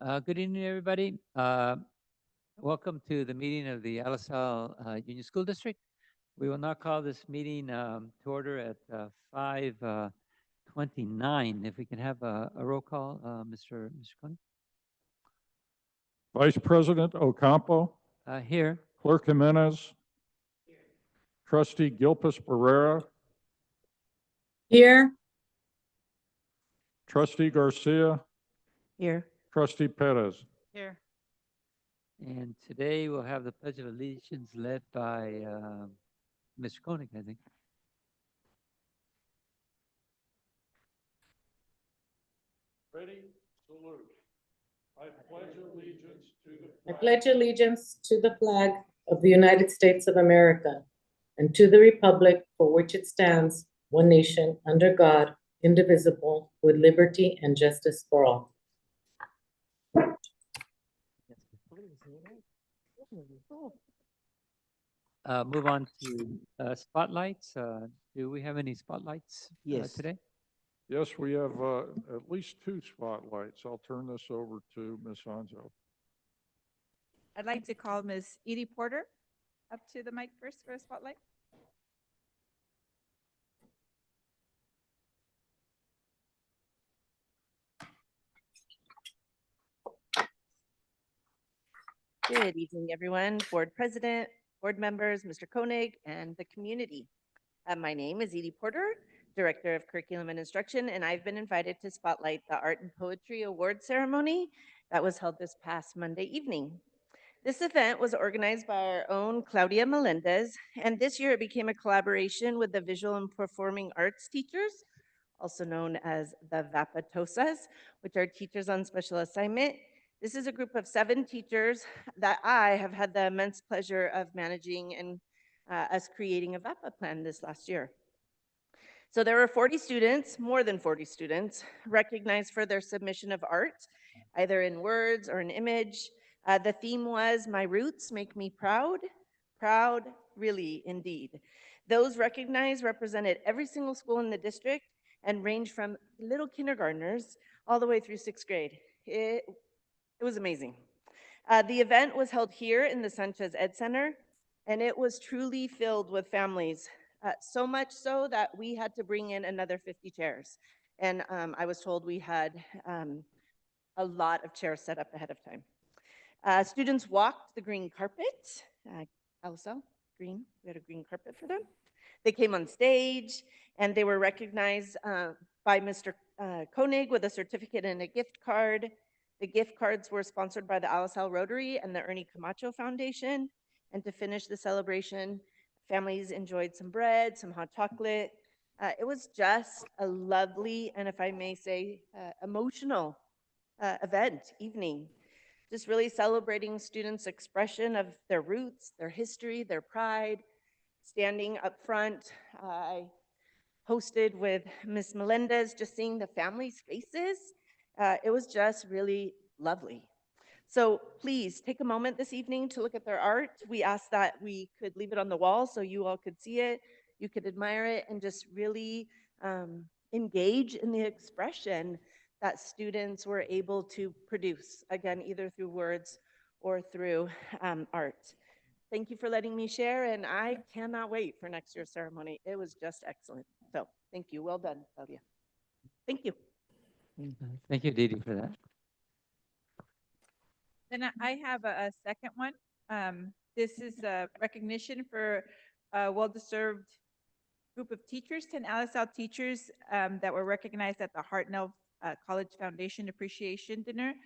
Good evening, everybody. Welcome to the meeting of the Alisal Union School District. We will now call this meeting to order at 5:29. If we can have a roll call, Mr. Coney. Vice President Ocampo, Here. Clerk Jimenez, Trustee Gilpus Barrera, Here. Trustee Garcia, Here. Trustee Perez. Here. And today we'll have the Pledge of Allegiance led by Mr. Koenig, I think. Ready? Salute. I pledge allegiance to the I pledge allegiance to the flag of the United States of America and to the republic for which it stands, one nation, under God, indivisible, with liberty and justice for all. Move on to spotlights. Do we have any spotlights today? Yes, we have at least 2 spotlights. I'll turn this over to Ms. Hanzo. I'd like to call Ms. Edie Porter up to the mic first for a spotlight. Good evening, everyone. Board President, board members, Mr. Koenig, and the community. My name is Edie Porter, Director of Curriculum and Instruction, and I've been invited to spotlight the Art and Poetry Award ceremony that was held this past Monday evening. This event was organized by our own Claudia Melendez, and this year it became a collaboration with the Visual and Performing Arts teachers, also known as the Vapatosas, which are teachers on special assignment. This is a group of 7 teachers that I have had the immense pleasure of managing and us creating a VAPA plan this last year. So there were 40 students, more than 40 students, recognized for their submission of art, either in words or an image. The theme was "My Roots Make Me Proud." Proud, really, indeed. Those recognized represented every single school in the district and ranged from little kindergartners all the way through 6th grade. It was amazing. The event was held here in the Sanchez Ed Center, and it was truly filled with families, so much so that we had to bring in another 50 chairs. And I was told we had a lot of chairs set up ahead of time. Students walked the green carpet. Alisal, green, we had a green carpet for them. They came on stage, and they were recognized by Mr. Koenig with a certificate and a gift card. The gift cards were sponsored by the Alisal Rotary and the Ernie Camacho Foundation. And to finish the celebration, families enjoyed some bread, some hot chocolate. It was just a lovely, and if I may say, emotional evening. Just really celebrating students' expression of their roots, their history, their pride. Standing up front, I hosted with Ms. Melendez, just seeing the families' faces. It was just really lovely. So please take a moment this evening to look at their art. We asked that we could leave it on the wall so you all could see it, you could admire it, and just really engage in the expression that students were able to produce, again, either through words or through art. Thank you for letting me share, and I cannot wait for next year's ceremony. It was just excellent. So thank you. Well done, Claudia. Thank you. Thank you, Didi, for that. Then I have a second one. This is a recognition for a well-deserved group of teachers, 10 Alisal teachers that were recognized at the Hartnell College Foundation Appreciation Dinner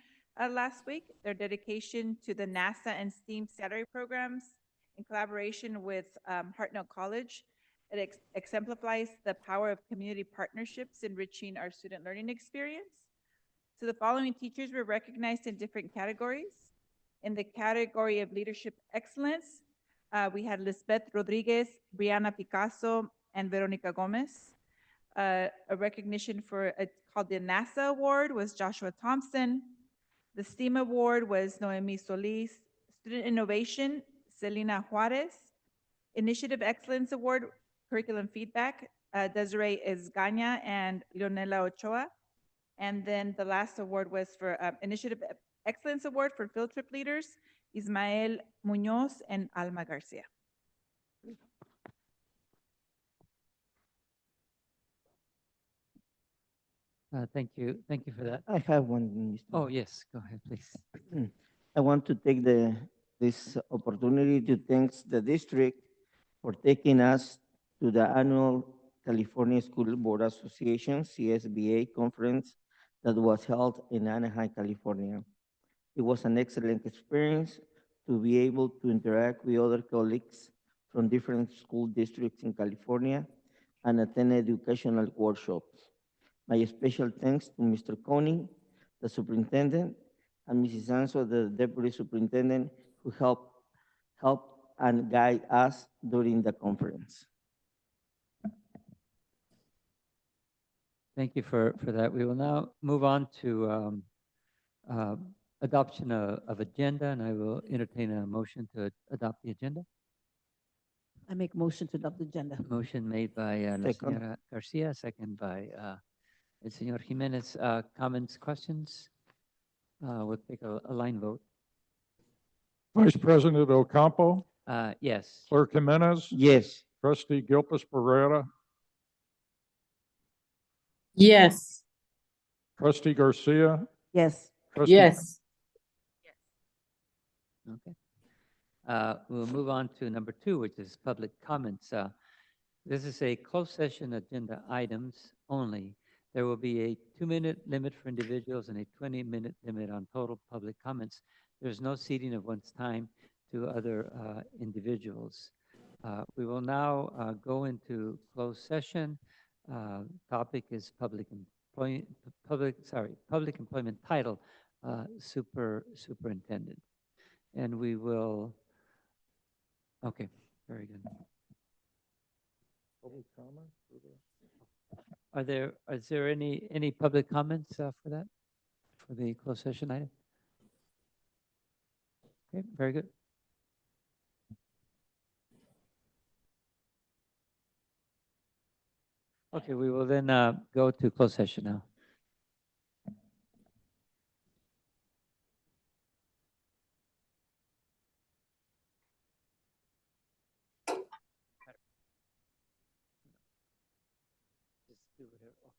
last week. Their dedication to the NASA and STEAM Saturday programs in collaboration with Hartnell College. It exemplifies the power of community partnerships enriching our student learning experience. So the following teachers were recognized in different categories. In the category of leadership excellence, we had Lisbeth Rodriguez, Brianna Picasso, and Veronica Gomez. A recognition for called the NASA Award was Joshua Thompson. The STEAM Award was Noemi Solis. Student Innovation, Selena Juarez. Initiative Excellence Award, Curriculum Feedback, Desiree Esgaña and Leonela Ochoa. And then the last award was for Initiative Excellence Award for Field Trip Leaders, Ismael Munoz and Alma Garcia. Thank you. Thank you for that. I have one, Mr. Oh, yes, go ahead, please. I want to take this opportunity to thank the district for taking us to the annual California School Board Association, CSBA conference that was held in Anaheim, California. It was an excellent experience to be able to interact with other colleagues from different school districts in California and attend educational workshops. My special thanks to Mr. Koenig, the superintendent, and Mrs. Anso, the deputy superintendent, who helped and guide us during the conference. Thank you for that. We will now move on to adoption of agenda, and I will entertain a motion to adopt the agenda. I make motion to adopt the agenda. Motion made by La Second. Señora Garcia, second by El Señor Jimenez. Comments, questions? We'll take a line vote. Vice President Ocampo, Yes. Clerk Jimenez, Yes. Trustee Gilpus Pereira, Yes. Trustee Garcia, Yes. Trustee Yes. Okay. We'll move on to number 2, which is public comments. This is a closed session agenda items only. There will be a 2-minute limit for individuals and a 20-minute limit on total public comments. There's no ceding of one's time to other individuals. We will now go into closed session. Topic is public employment title, superintendent. And we will, okay, very good. Public comment for the- Is there any public comments for that, for the closed session item? Okay, very good. Okay, we will then go to closed session now. Just do whatever.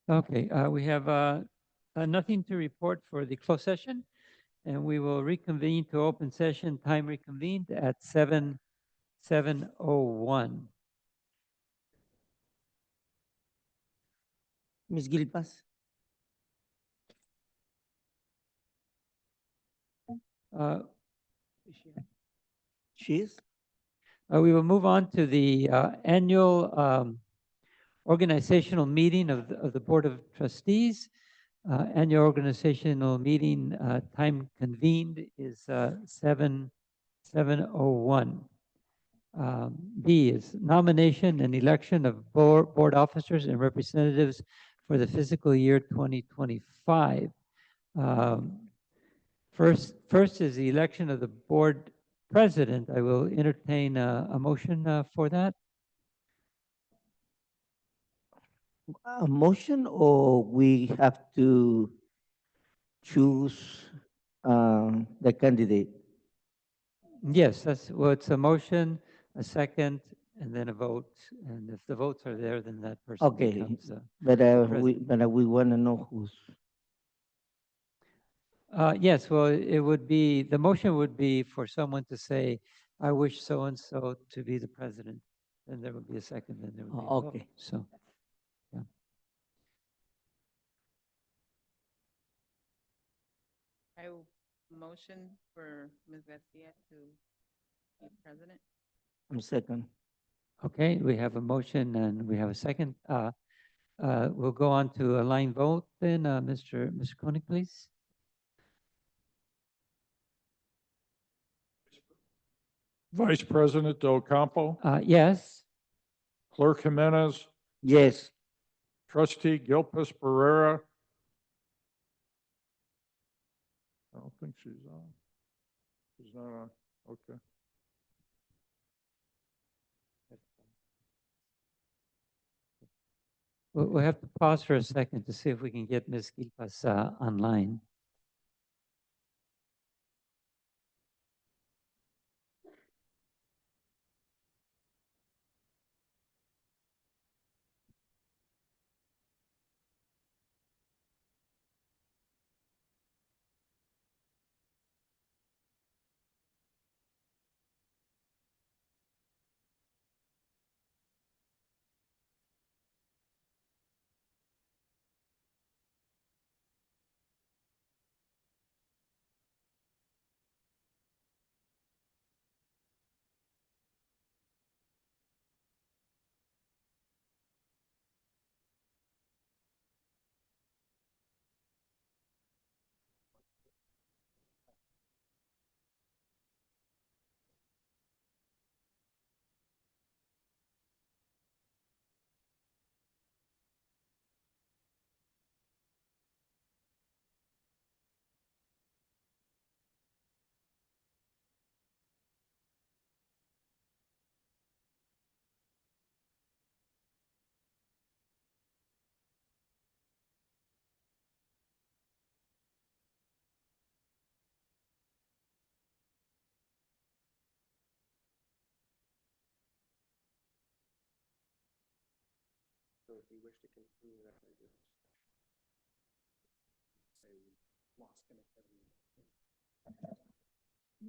Okay, we have nothing to report for the closed session, and we will reconvene to open session, time reconvened at 7:01. Ms. Gilpas? Uh, She is? We will move on to the annual organizational meeting of the Board of Trustees. Annual organizational meeting time convened is 7:01. B is nomination and election of board officers and representatives for the fiscal year 2025. First is the election of the board president. I will entertain a motion for that. A motion, or we have to choose the candidate? Yes, well, it's a motion, a second, and then a vote. And if the votes are there, then that person Okay, becomes. but president. we want to know who's. Yes, well, it would be, the motion would be for someone to say, I wish so-and-so to be the president. Then there would be a second, then there would be a vote. Okay. So, yeah. I will motion for Ms. Garcia to be president. Second. Okay, we have a motion and we have a second. We'll go on to a line vote then. Mr. Koenig, please. Vice President Del Campo, Yes. Clerk Jimenez, Yes. Trustee Gilpus Pereira. I don't think she's on. She's not on, okay. We'll have to pause for a second to see if we can get Ms. Gilpas online.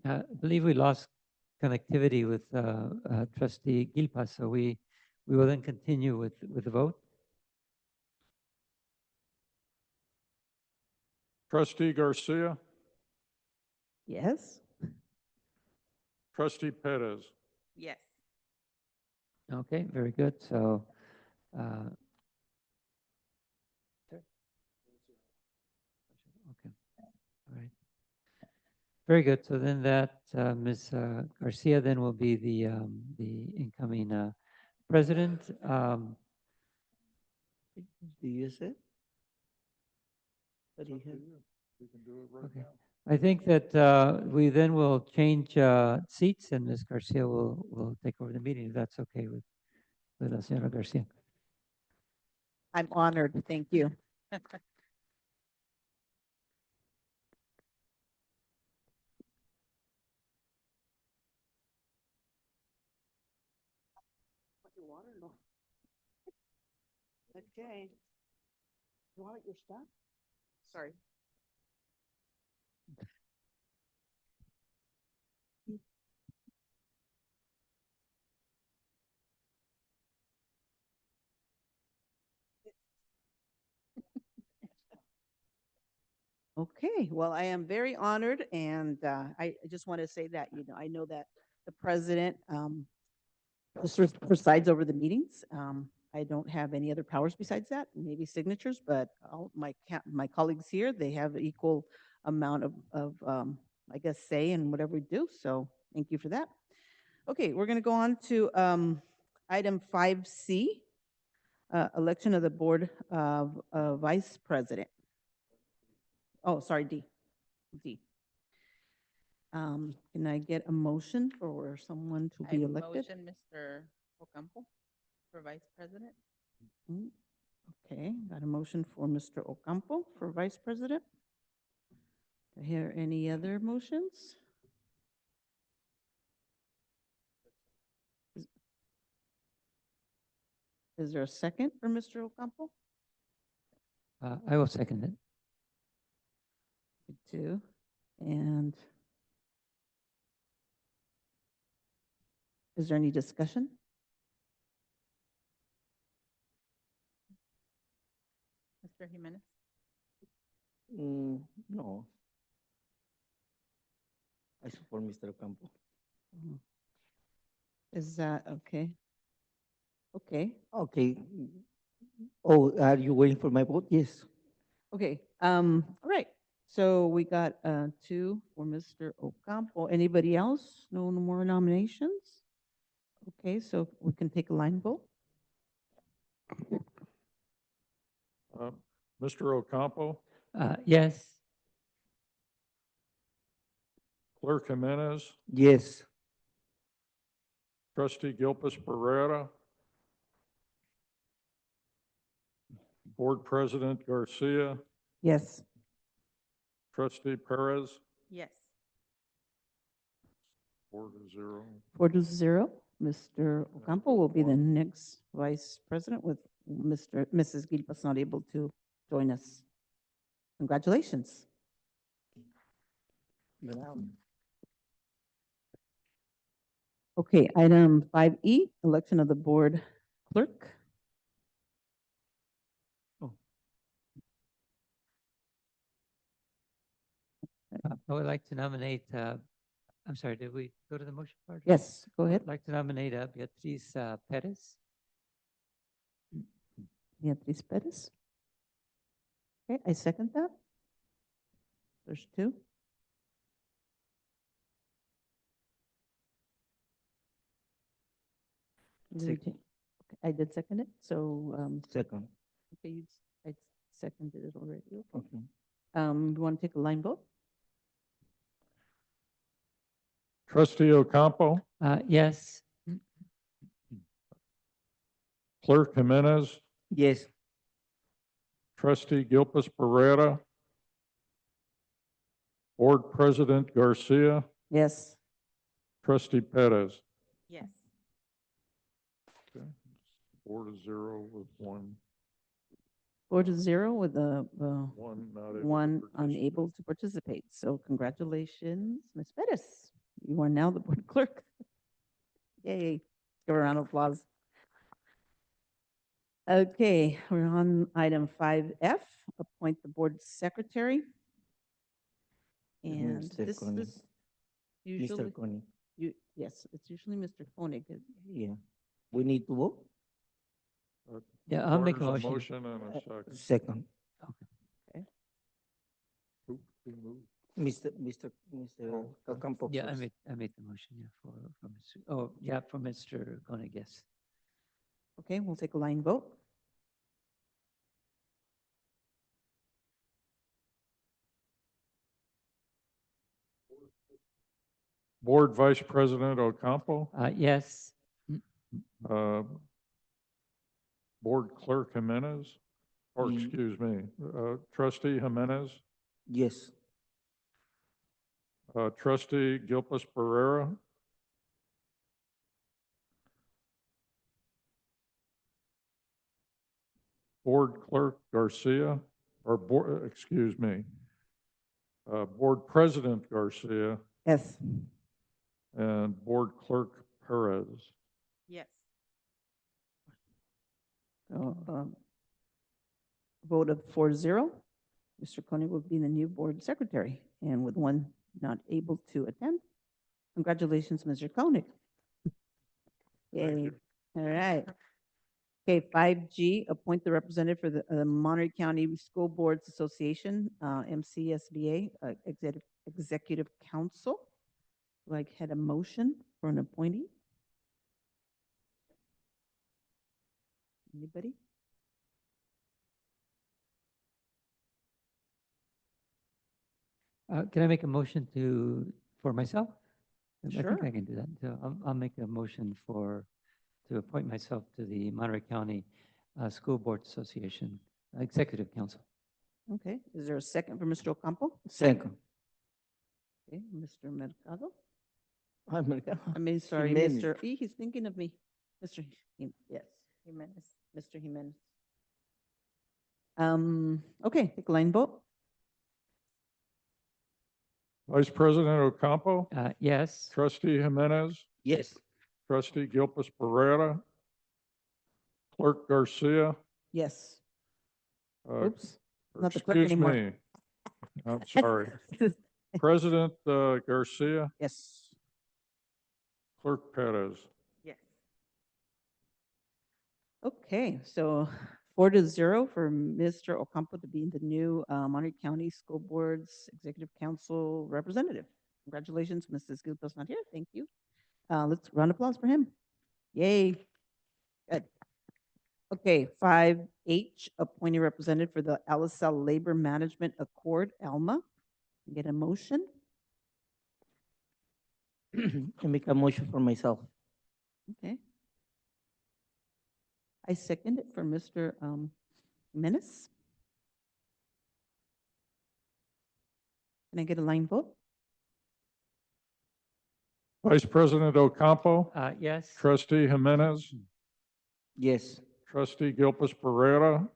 I believe we lost connectivity with Trustee Gilpas, so we will then continue with the vote. Trustee Garcia, Yes? Trustee Perez. Yes. Okay, very good. So, okay. All right. Very good. So then that Ms. Garcia then will be the incoming president. Do you say? What do you Up to have? you. We can do it right Okay. now. I think that we then will change seats and Ms. Garcia will take over the meeting, if that's okay with la señora Garcia. I'm honored. Thank you. Okay. throw out your stuff? Sorry. Okay, well, I am very honored, and I just want to say that, I know that the president presides over the meetings. I don't have any other powers besides that, maybe signatures, but all my colleagues here, they have equal amount of I guess, say in whatever we do, so thank you for that. Okay, we're going to go on to item 5C, election of the board of vice president. Oh, sorry, D. Can I get a motion for someone to I be elected? motion Mr. Ocampo for vice president. Mm, Okay, got a motion for Mr. Ocampo for vice president. Do I hear any other motions? Is there a second for Mr. Ocampo? I will second it. Me too. And is there any discussion? Mr. Jimenez. No. I support Mr. Ocampo. Mhm. Is that okay? Okay, Okay. Oh, are you waiting for my vote? Yes. okay. All right. So we got 2 for Mr. Ocampo. Anybody else? No more nominations? Okay, so we can take a line vote. Mr. Ocampo, Yes. Clerk Jimenez, Yes. Trustee Gilpus Pereira, Board President Garcia, Yes. Trustee Perez, Yes. 4-0. 4-0. Mr. Ocampo will be the next vice president with Mrs. Gilpas not able to join us. Congratulations. Okay, item 5E, election of the board clerk. I would like to nominate, I'm sorry, did we go to the motion part? Yes, go I ahead. would like to nominate Beatriz Perez. Beatriz Perez. Okay, I second that. There's 2. Did we Second. take- okay, I did second it, so, Second. okay, I seconded it already. Okay. Okay. You want to take a line vote? Trustee Ocampo, Yes. Clerk Jimenez, Yes. Trustee Gilpus Pereira, Board President Garcia, Yes. Trustee Perez. Yes. 4-0 with one 4-0 with not able to one participate. unable to participate. So congratulations, Ms. Perez. You are now the board clerk. Yay. Give her a round of applause. Okay, we're on item 5F, appoint the board secretary. And Mr. this Koenig. is usually, Mr. Koenig. yes, it's usually Mr. Koenig. Yeah. We need to vote? Yeah, I'll make a Requires motion. Motion and a second. Second. Who moved? Mr. Oh, Ocampo Yeah, first. I made the motion, yeah, for Mr. Oh, yeah, for Mr. Koenig, yes. Okay, we'll take a line vote. Board Vice President Ocampo, Yes. uh, Board Clerk Jimenez, or Ye- excuse me, Trustee Jimenez, Yes. Trustee Gilpus Pereira, Board Clerk Garcia, or board, excuse me, Board President Garcia Yes. and Board Clerk Perez. Yes. So, vote of 4-0. Mr. Koenig will be the new board secretary, and with one not able to attend, congratulations, Mr. Koenig. Yay. All right. Okay, 5G, appoint the representative for the Monterey County School Boards Association, MCSBA, Executive Council. Like, had a motion for an appointee? Anybody? Can I make a motion for myself? I think Sure. I can do that. So I'll make a motion to appoint myself to the Monterey County School Board Association Executive Council. Okay, is there a second for Mr. Ocampo? Second. Okay, Mr. Mercado? America. I mean, sorry, Jimenez. Mr. He's thinking of me. Mr. Yes, Jimenez, Mr. Jimenez. Okay, take a line vote. Vice President Ocampo, Yes. Trustee Jimenez, Yes. Trustee Gilpus Pereira, Clerk Garcia. Yes. Oops, or not the clerk excuse anymore. me. I'm sorry. President Garcia, Yes. Clerk Perez. Yes. Okay, so 4-0 for Mr. Ocampo to be the new Monterey County School Board's Executive Council representative. Congratulations, Mrs. Gilpil's not here. Thank you. Let's round of applause for him. Yay. Good. Okay, 5H, appointed representative for the LaSalle Labor Management Accord, ALMA. Get a motion? I make a motion for myself. Okay. I second it for Mr. Jimenez. Can I get a line vote? Vice President Ocampo, Yes. Trustee Jimenez, Yes. Trustee Gilpus Pereira,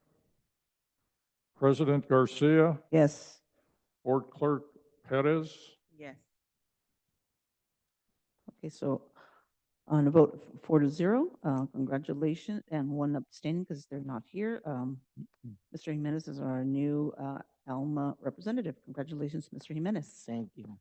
President Garcia, Yes. Board Clerk Perez. Yes. Okay, so on a vote 4-0, congratulations, and one abstaining because they're not here. Mr. Jimenez is our new ALMA representative. Congratulations, Mr. Jimenez. Thank you.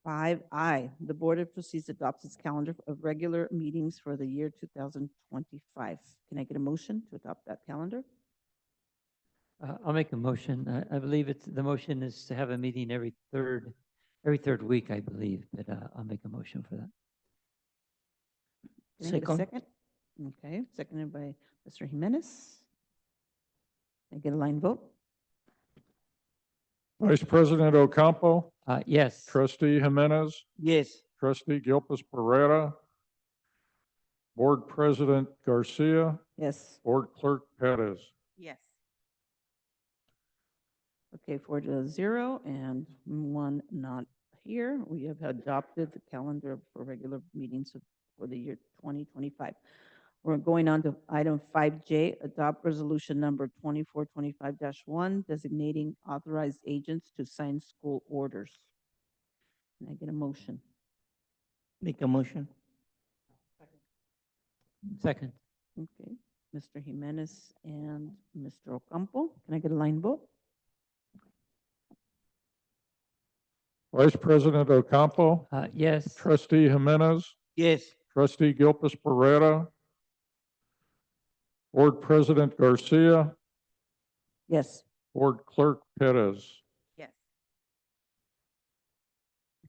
5I, the Board of Trustees adopts its calendar of regular meetings for the year 2025. Can I get a motion to adopt that calendar? I'll make a motion. I believe the motion is to have a meeting every third week, I believe, but I'll make a motion for that. Can I get a Second. second? Okay, seconded by Mr. Jimenez. Can I get a line vote? Vice President Ocampo, Yes. Trustee Jimenez, Yes. Trustee Gilpus Pereira, Board President Garcia, Yes. Board Clerk Perez. Yes. Okay, 4-0 and one not here. We have adopted the calendar for regular meetings for the year 2025. We're going on to item 5J, adopt resolution number 2425-1, designating authorized agents to sign school orders. Can I get a motion? Make a motion. Second. Okay, Mr. Jimenez and Mr. Ocampo. Can I get a line vote? Vice President Ocampo, Yes. Trustee Jimenez, Yes. Trustee Gilpus Pereira, Board President Garcia, Yes. Board Clerk Perez. Yes.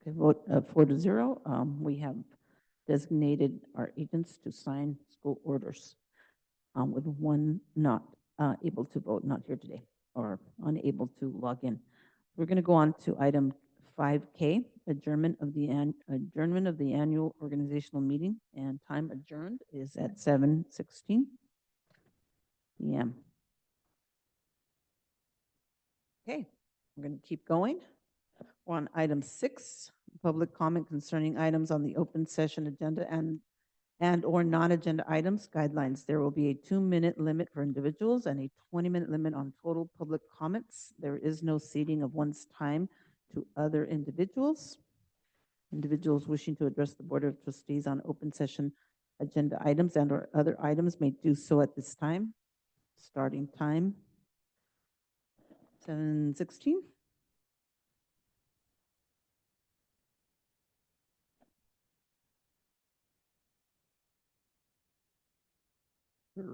Okay, vote 4-0. We have designated our agents to sign school orders, with one not able to vote, not here today, or unable to log in. We're going to go on to item 5K, adjournment of the annual organizational meeting, and time adjourned is at 7:16 p.m. Okay, we're going to keep going. We're on item 6, public comment concerning items on the open session agenda and and/or non-agenda items guidelines. There will be a 2-minute limit for individuals and a 20-minute limit on total public comments. There is no ceding of one's time to other individuals. Individuals wishing to address the Board of Trustees on open session agenda items and/or other items may do so at this time. Starting time, 7:16. There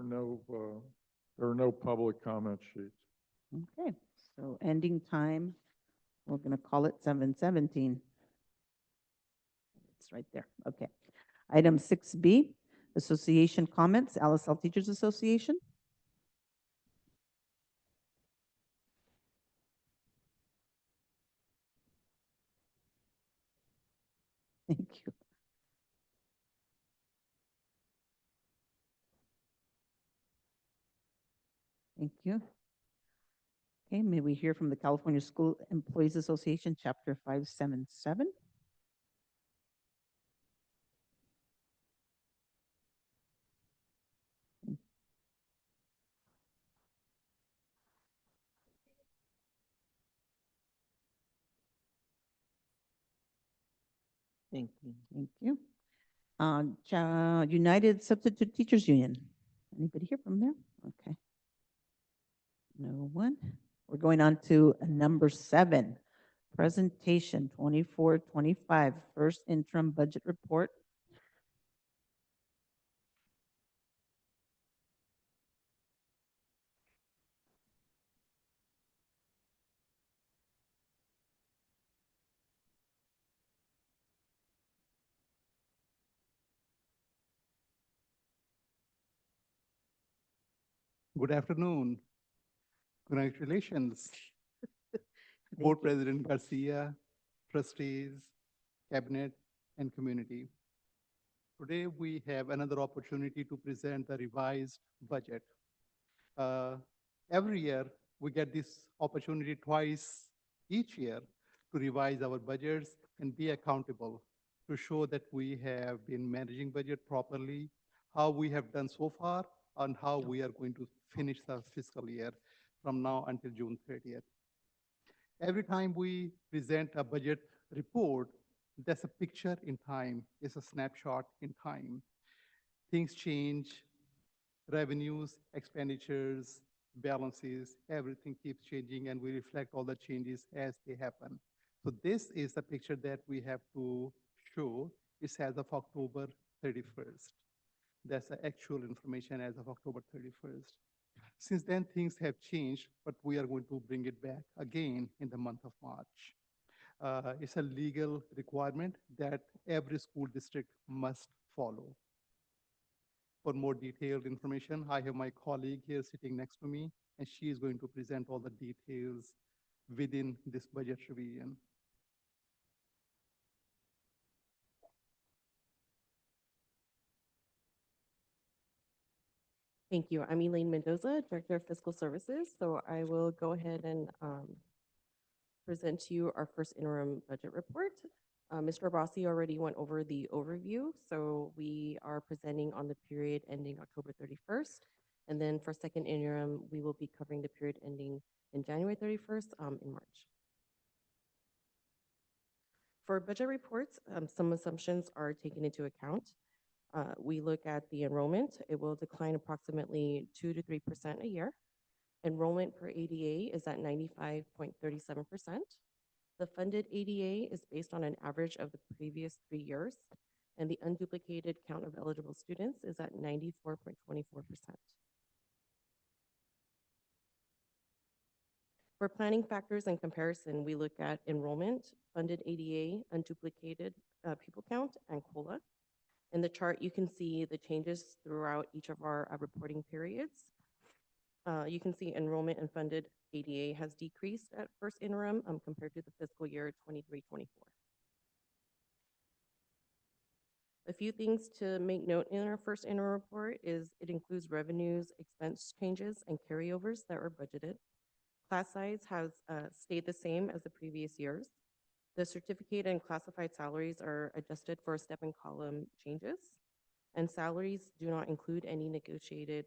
are no public comment sheets. Okay, so ending time, we're going to call it 7:17. It's right there. Okay. Item 6B, association comments, LSL Teachers Association. Thank you. Thank you. Okay, may we hear from the California School Employees Association, Chapter 577? Thank you. Thank you. United Substitute Teachers Union. Anybody here from there? Okay. No one. We're going on to number 7, presentation 24-25, first interim budget report. Good afternoon. Congratulations, Board President Garcia, trustees, cabinet, and community. Today, we have another opportunity to present the revised budget. Every year, we get this opportunity twice each year to revise our budgets and be accountable to show that we have been managing budget properly, how we have done so far, and how we are going to finish the fiscal year from now until June 30th. Every time we present a budget report, that's a picture in time, it's a snapshot in time. Things change, revenues, expenditures, balances, everything keeps changing, and we reflect all the changes as they happen. So this is the picture that we have to show. It's as of October 31st. That's the actual information as of October 31st. Since then, things have changed, but we are going to bring it back again in the month of March. It's a legal requirement that every school district must follow. For more detailed information, I have my colleague here sitting next to me, and she is going to present all the details within this budget revision. Thank you. I'm Elaine Mendoza, Director of Fiscal Services. So I will go ahead and present to you our first interim budget report. Mr. Abbasi already went over the overview. So we are presenting on the period ending October 31st. And then for second interim, we will be covering the period ending in January 31st in March. For budget reports, some assumptions are taken into account. We look at the enrollment. It will decline approximately 2 to 3% a year. Enrollment per ADA is at 95.37%. The funded ADA is based on an average of the previous 3 years, and the unduplicated count of eligible students is at 94.24%. For planning factors and comparison, we look at enrollment, funded ADA, unduplicated pupil count, and COLA. In the chart, you can see the changes throughout each of our reporting periods. You can see enrollment and funded ADA has decreased at first interim compared to the fiscal year 23-24. A few things to make note in our first interim report is it includes revenues, expense changes, and carryovers that were budgeted. Class size has stayed the same as the previous years. The certificate and classified salaries are adjusted for step and column changes. and salaries do not include any negotiated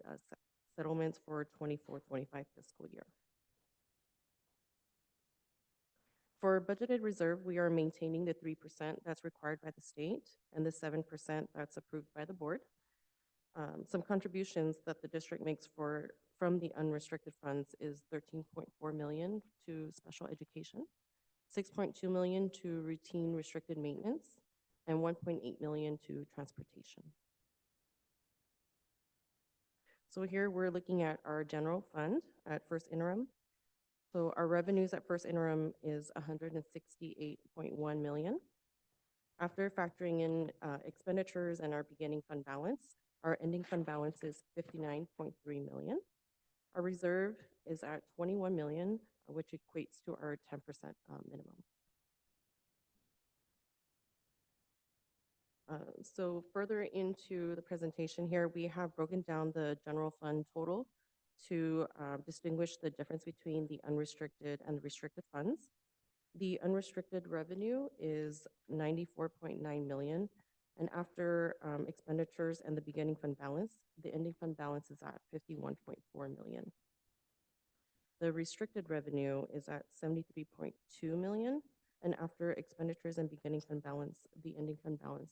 settlements for 24-25 fiscal year. For budgeted reserve, we are maintaining the 3% that's required by the state and the 7% that's approved by the board. Some contributions that the district makes from the unrestricted funds is 13.4 million to special education, 6.2 million to routine restricted maintenance, and 1.8 million to transportation. So here we're looking at our general fund at first interim. So our revenues at first interim is 168.1 million. After factoring in expenditures and our beginning fund balance, our ending fund balance is 59.3 million. Our reserve is at 21 million, which equates to our 10% minimum. So further into the presentation here, we have broken down the general fund total to distinguish the difference between the unrestricted and the restricted funds. The unrestricted revenue is 94.9 million, and after expenditures and the beginning fund balance, the ending fund balance is at 51.4 million. The restricted revenue is at 73.2 million, and after expenditures and beginning fund balance, the ending fund balance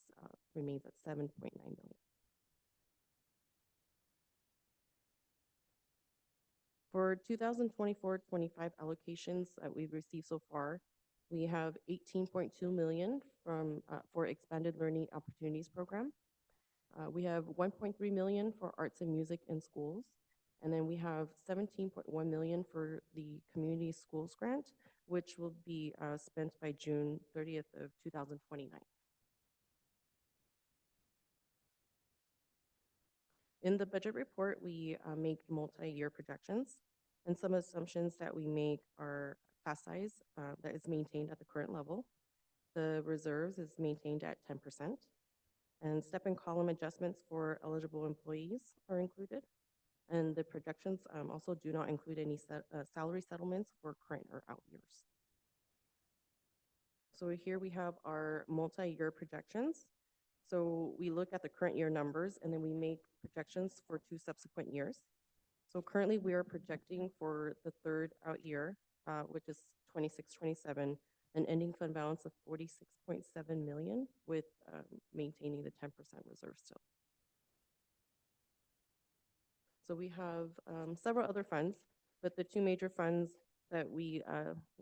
remains at 7.9 million. For 2024-25 allocations that we've received so far, we have 18.2 million for Expanded Learning Opportunities Program. We have 1.3 million for arts and music in schools. And then we have 17.1 million for the Community Schools Grant, which will be spent by June 30th of 2029. In the budget report, we make multi-year projections, and some assumptions that we make are class size that is maintained at the current level. The reserves is maintained at 10%, and step and column adjustments for eligible employees are included. And the projections also do not include any salary settlements for current or out years. So here we have our multi-year projections. So we look at the current year numbers and then we make projections for 2 subsequent years. So currently we are projecting for the third out year, which is 26-27, an ending fund balance of 46.7 million with maintaining the 10% reserve still. So we have several other funds, but the 2 major funds that we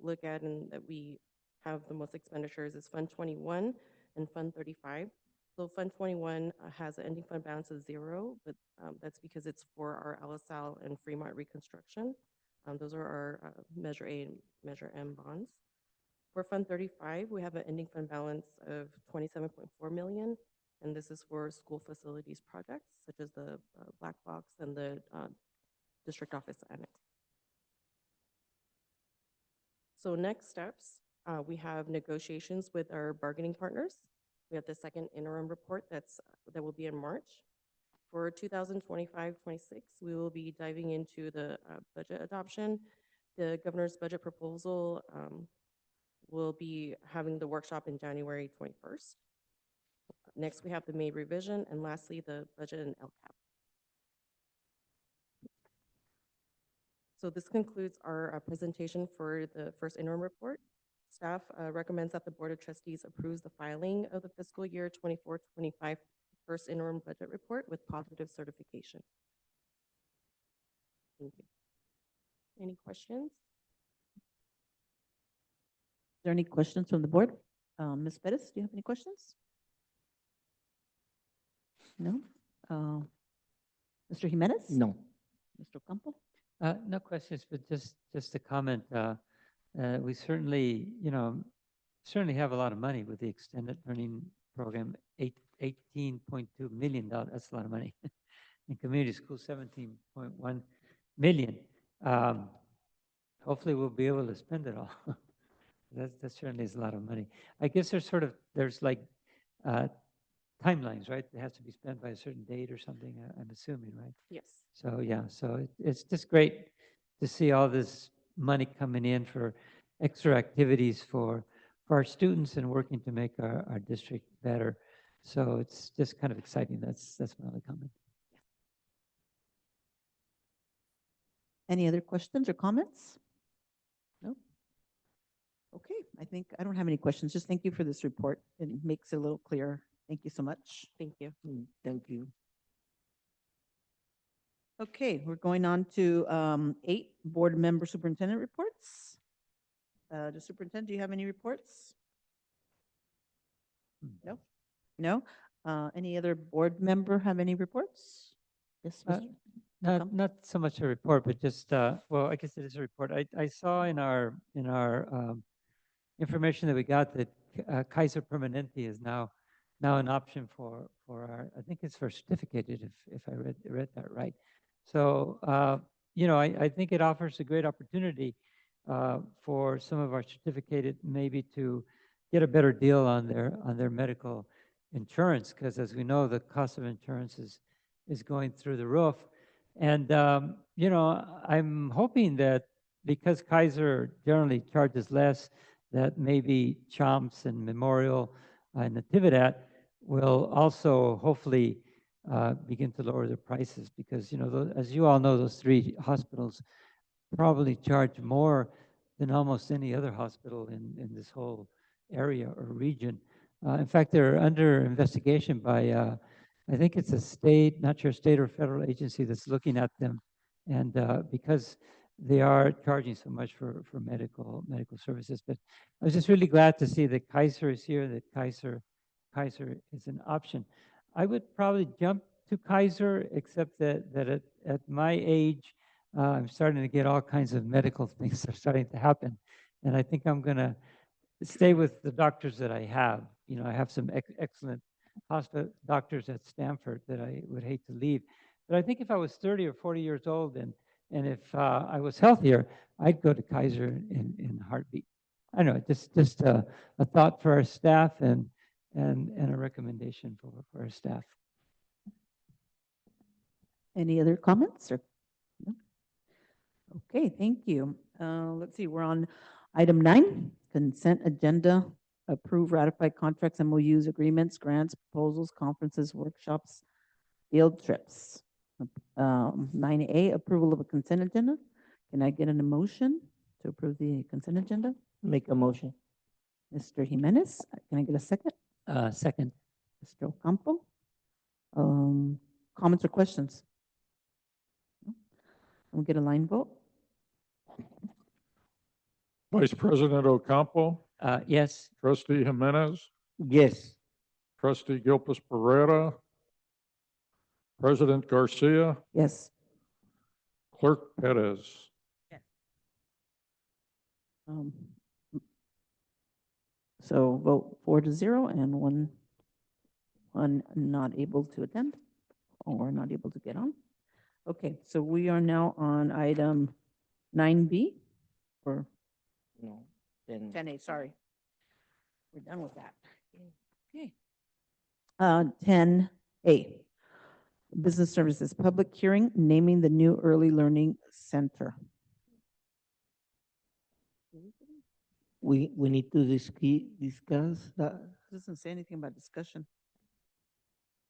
look at and that we have the most expenditures is Fund 21 and Fund 35. So Fund 21 has an ending fund balance of 0, but that's because it's for our LaSalle and Fremont reconstruction. Those are our Measure A and Measure M bonds. For Fund 35, we have an ending fund balance of 27.4 million. And this is for school facilities projects, such as the Black Box and the district office annex. So next steps, we have negotiations with our bargaining partners. We have the second interim report that will be in March. For 2025-26, we will be diving into the budget adoption. The governor's budget proposal will be having the workshop in January 21st. Next, we have the May revision, and lastly, the budget and LCAP. So this concludes our presentation for the first interim report. Staff recommends that the Board of Trustees approves the filing of the fiscal year 24-25 first interim budget report with positive certification. Thank you. Any questions? Is there any questions from the board? Ms. Bettis, do you have any questions? No? Mr. Jimenez? No. Mr. Ocampo? No questions, but just a comment. We certainly, certainly have a lot of money with the extended learning program, $18.2 million. That's a lot of money. In community schools, 17.1 million. Hopefully we'll be able to spend it all. That certainly is a lot of money. I guess there's like timelines, right? It has to be spent by a certain date or something, I'm assuming, right? Yes. So yeah, so it's just great to see all this money coming in for extra activities for our students and working to make our district better. So it's just kind of exciting. That's my only comment. Any other questions or comments? No? Okay, I think, I don't have any questions. Just thank you for this report. It makes it a little clearer. Thank you so much. Thank you. Thank you. Okay, we're going on to 8 board member superintendent reports. The superintendent, do you have any reports? No? No? Any other board member have any reports? Yes, Uh, Mr. Come. Not so much a report, but just, well, I guess it is a report. I saw in our information that we got that Kaiser Permanente is now an option for our, I think it's for certificated, if I read that right. So, I think it offers a great opportunity for some of our certificated maybe to get a better deal on their medical insurance, because as we know, the cost of insurance is going through the roof. And, I'm hoping that because Kaiser generally charges less, that maybe CHOMPS and Memorial and Natividad will also hopefully begin to lower their prices, because, as you all know, those 3 hospitals probably charge more than almost any other hospital in this whole area or region. In fact, they're under investigation by, I think it's a state, not sure state or federal agency that's looking at them. And because they are charging so much for medical services. But I was just really glad to see that Kaiser is here, that Kaiser is an option. I would probably jump to Kaiser, except that at my age, I'm starting to get all kinds of medical things that are starting to happen. And I think I'm going to stay with the doctors that I have. I have some excellent hospital doctors at Stanford that I would hate to leave. But I think if I was 30 or 40 years old and if I was healthier, I'd go to Kaiser in a heartbeat. I don't know, just a thought for our staff and a recommendation for our staff. Any other comments or? No? Okay, thank you. Let's see, we're on item 9, consent agenda. Approve, ratify contracts, MOUs, agreements, grants, proposals, conferences, workshops, field trips. 9A, approval of a consent agenda. Can I get an emotion to approve the consent agenda? Make a motion. Mr. Jimenez, can I get a second? Second. Mr. Ocampo? Comments or questions? We'll get a line vote. Vice President Ocampo, Yes. Trustee Jimenez, Yes. Trustee Gilpus Pereira, President Garcia, Yes. Clerk Perez. Um, So vote 4-0 and one not able to attend or not able to get on. Okay, so we are now on item 9B or No. Then 10A, sorry. We're done with that. Okay. 10A, Business Services, public hearing, naming the new early learning center. we need to discuss that. Doesn't say anything about discussion.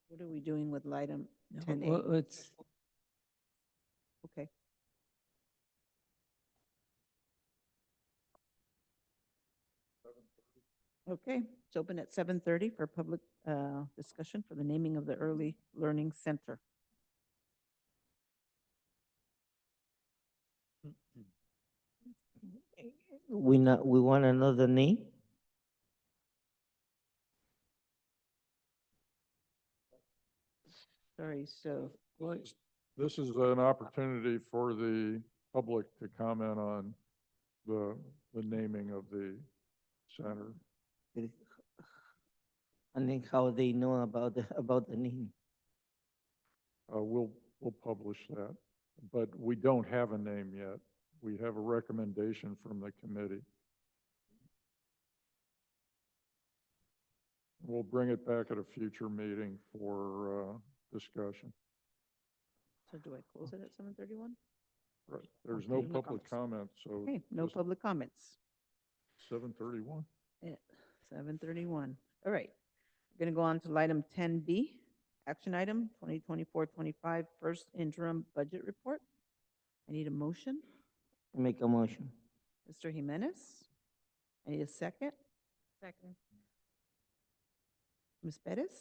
What are we doing with item 10A? Well, it's, Okay. Okay, it's open at 7:30 for public discussion for the naming of the Early Learning Center. We want another name? Sorry, so, This is an opportunity for the public to comment on the naming of the center. And then how they know about the name? We'll publish that, but we don't have a name yet. We have a recommendation from the committee. We'll bring it back at a future meeting for discussion. so do I close it at 7:31? Right. There's no Okay. No public comment, so Okay, no just public comments. 7:31. Yeah, 7:31. All right. We're going to go on to item 10B, action item 2024-25 first interim budget report. I need a motion. Make a motion. Mr. Jimenez. I need a second. Second. Ms. Perez.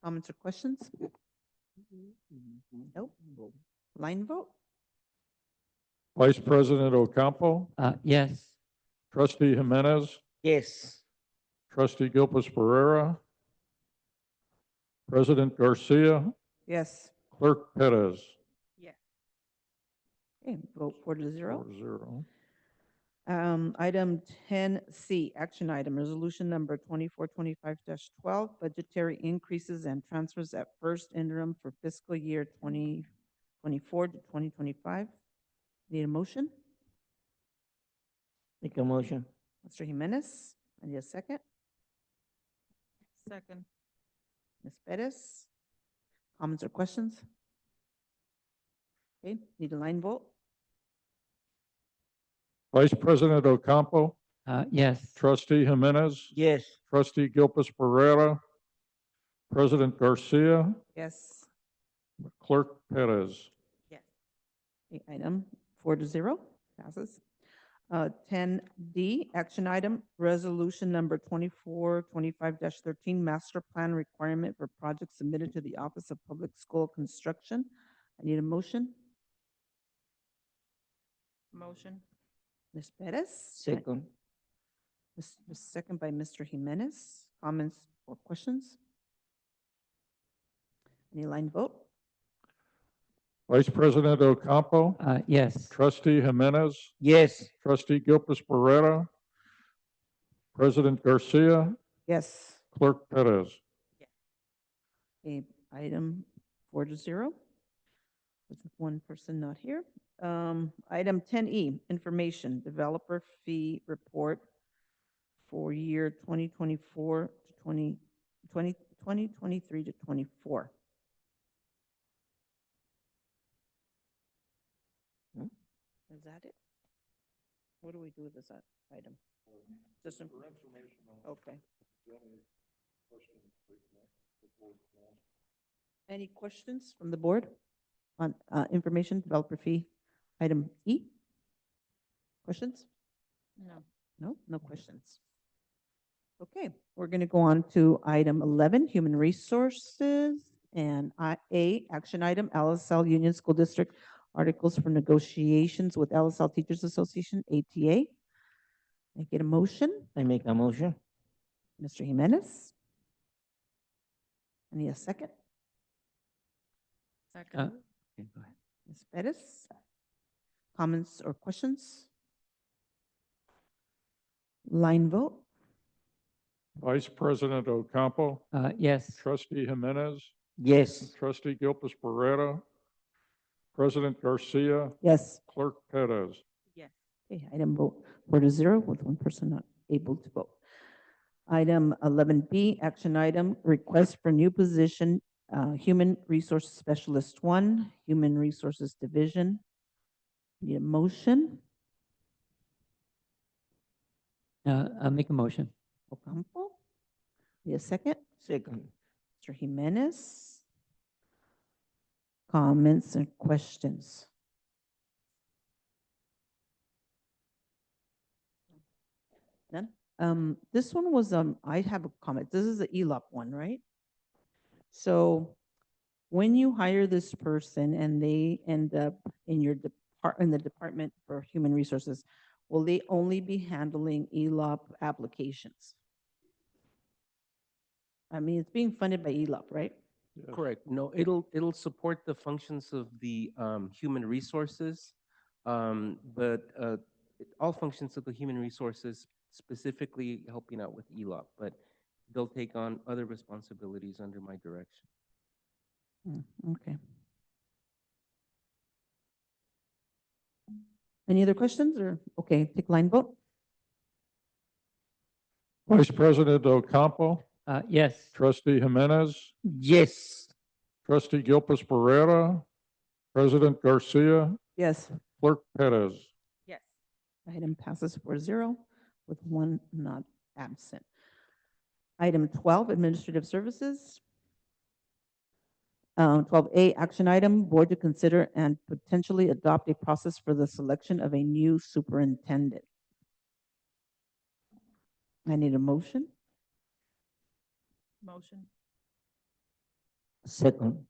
Comments or questions? Nope. Line vote? Vice President Ocampo, Yes. Trustee Jimenez, Yes. Trustee Gilpus Pereira, President Garcia, Yes. Clerk Perez. Yes. Okay, vote 4-0. 4-0. Item 10C, action item, resolution number 2425-12, budgetary increases and transfers at first interim for fiscal year 2024 to 2025. Need a motion? Make a motion. Mr. Jimenez, I need a second. Second. Ms. Perez, comments or questions? Okay, need a line vote? Vice President Ocampo, Yes. Trustee Jimenez, Yes. Trustee Gilpus Pereira, President Garcia, Yes. Clerk Perez. Yes. Okay, item 4-0, passes. 10D, action item, resolution number 2425-13, master plan requirement for projects submitted to the Office of Public School Construction. I need a motion. Motion. Ms. Perez? Second. Second by Mr. Jimenez. Comments or questions? Any line vote? Vice President Ocampo, Yes. Trustee Jimenez, Yes. Trustee Gilpus Pereira, President Garcia, Yes. Clerk Perez. Okay, item 4-0, with one person not here. Item 10E, information, developer fee report for year 2024 to 2023 to 24. Is that it? What do we do with this item? Just okay. Any questions from the board on information developer fee, item E? Questions? No. No questions. Okay, we're going to go on to item 11, human resources, and A, action item, LSL Union School District articles for negotiations with LSL Teachers Association, ATA. I get a motion. I make a motion. Mr. Jimenez? I need a second. Second. Okay, go ahead. Ms. Perez? Comments or questions? Line vote? Vice President Ocampo, Yes. Trustee Jimenez, Yes. Trustee Gilpus Pereira, President Garcia, Yes. Clerk Perez. Yes. Okay, item vote 4-0 with one person not able to vote. Item 11B, action item, request for new position, Human Resource Specialist 1, Human Resources Division. Need a motion? I'll make a motion. Ocampo? Need a second? Second. Mr. Jimenez? Comments and questions? None? This one was, I have a comment. This is the ELOP one, right? So when you hire this person and they end up in your in the Department for Human Resources, will they only be handling ELOP applications? I mean, it's being funded by ELOP, right? Yes. Correct. No, it'll support the functions of the human resources, but all functions of the human resources, specifically helping out with ELOP, but they'll take on other responsibilities under my direction. Okay. Any other questions or, okay, take line vote? Vice President Ocampo, Yes. Trustee Jimenez, Yes. Trustee Gilpus Pereira, President Garcia, Yes. Clerk Perez. Yes. Item passes 4-0 with one not absent. Item 12, Administrative Services. 12A, action item, board to consider and potentially adopt a process for the selection of a new superintendent. I need a motion. Motion. Second.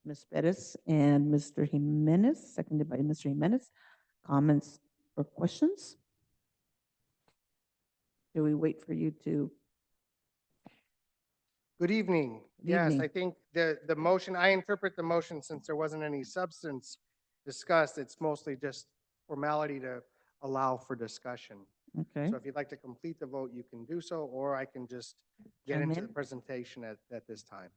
Ms. Bettis and Mr. Jimenez, seconded by Mr. Jimenez. Comments or questions? Do we wait for you to? Good evening. Good Yes, evening. I think the motion, I interpret the motion since there wasn't any substance discussed. It's mostly just formality to allow for discussion. Okay, So if you'd like to complete the vote, you can do so, or I can just get Chime into the in? presentation at this time.